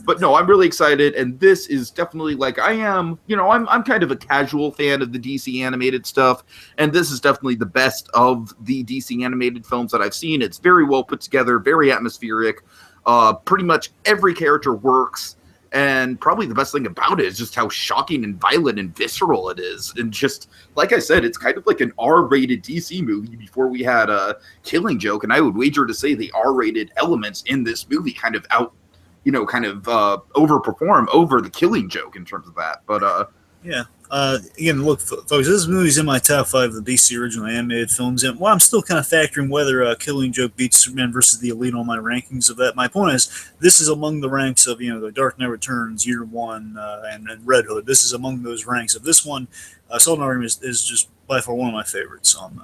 But no, I'm really excited, and this is definitely like I'm kind of a casual fan of the DC animated stuff, and this is definitely the best of the DC animated films that I've seen. It's very well put together, very atmospheric. Pretty much every character works, and probably the best thing about it is just how shocking and violent and visceral it is. And just like I said, it's kind of like an R-rated DC movie before we had a Killing Joke, and I would wager to say the R-rated elements in this movie kind of overperform over the Killing Joke in terms of that. But yeah. Again, look, folks, this movie's in my top 5 of the DC original animated films, and while I'm still kind of factoring whether Killing Joke beats Superman versus the Elite on my rankings of that, my point is this is among the ranks of the Dark Knight Returns, Year One, and Red Hood. This is among those ranks. Of this one, Assault on Arkham is just by far one of my favorites on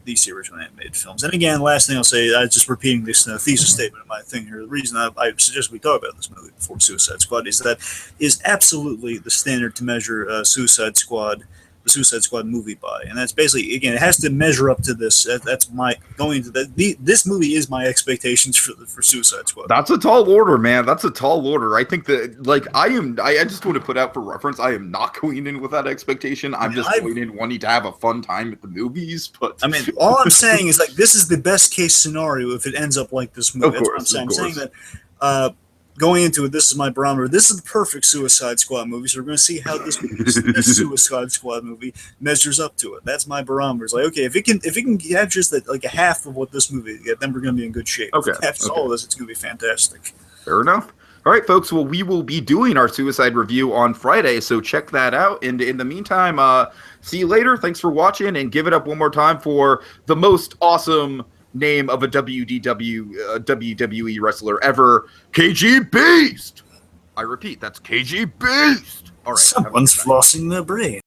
DC original animated films. And again, last thing I'll say, I'm just repeating this thesis statement of my thing here. The reason I suggest we talk about this movie before Suicide Squad is that is absolutely the standard to measure the Suicide Squad movie by, and that's basically, again, it has to measure up to this. That's my going into that. This movie is my expectations for Suicide Squad. That's a tall order, man. That's a tall order. I think that I just want to put out for reference, I am not going in with that expectation. I'm just going in wanting to have a fun time at the movies. But I mean, all I'm saying is like this is the best case scenario if it ends up like this movie. Of course, that's what I'm saying. I'm saying that. Going into it, this is my barometer. This is the perfect Suicide Squad movie, so we're going to see how this Suicide Squad movie measures up to it. That's my barometer. It's like, okay, if it can have just like a half of what this movie get, then we're going to be in good shape. Okay. If it captures all of this, it's going to be fantastic. Fair enough. All right, folks. Well, we will be doing our Suicide review on Friday, so check that out. And in the meantime, see you later. Thanks for watching, and give it up one more time for the most awesome name of a WWE wrestler ever, KG Beast. I repeat, that's KG Beast. All right. Someone's flossing their brain.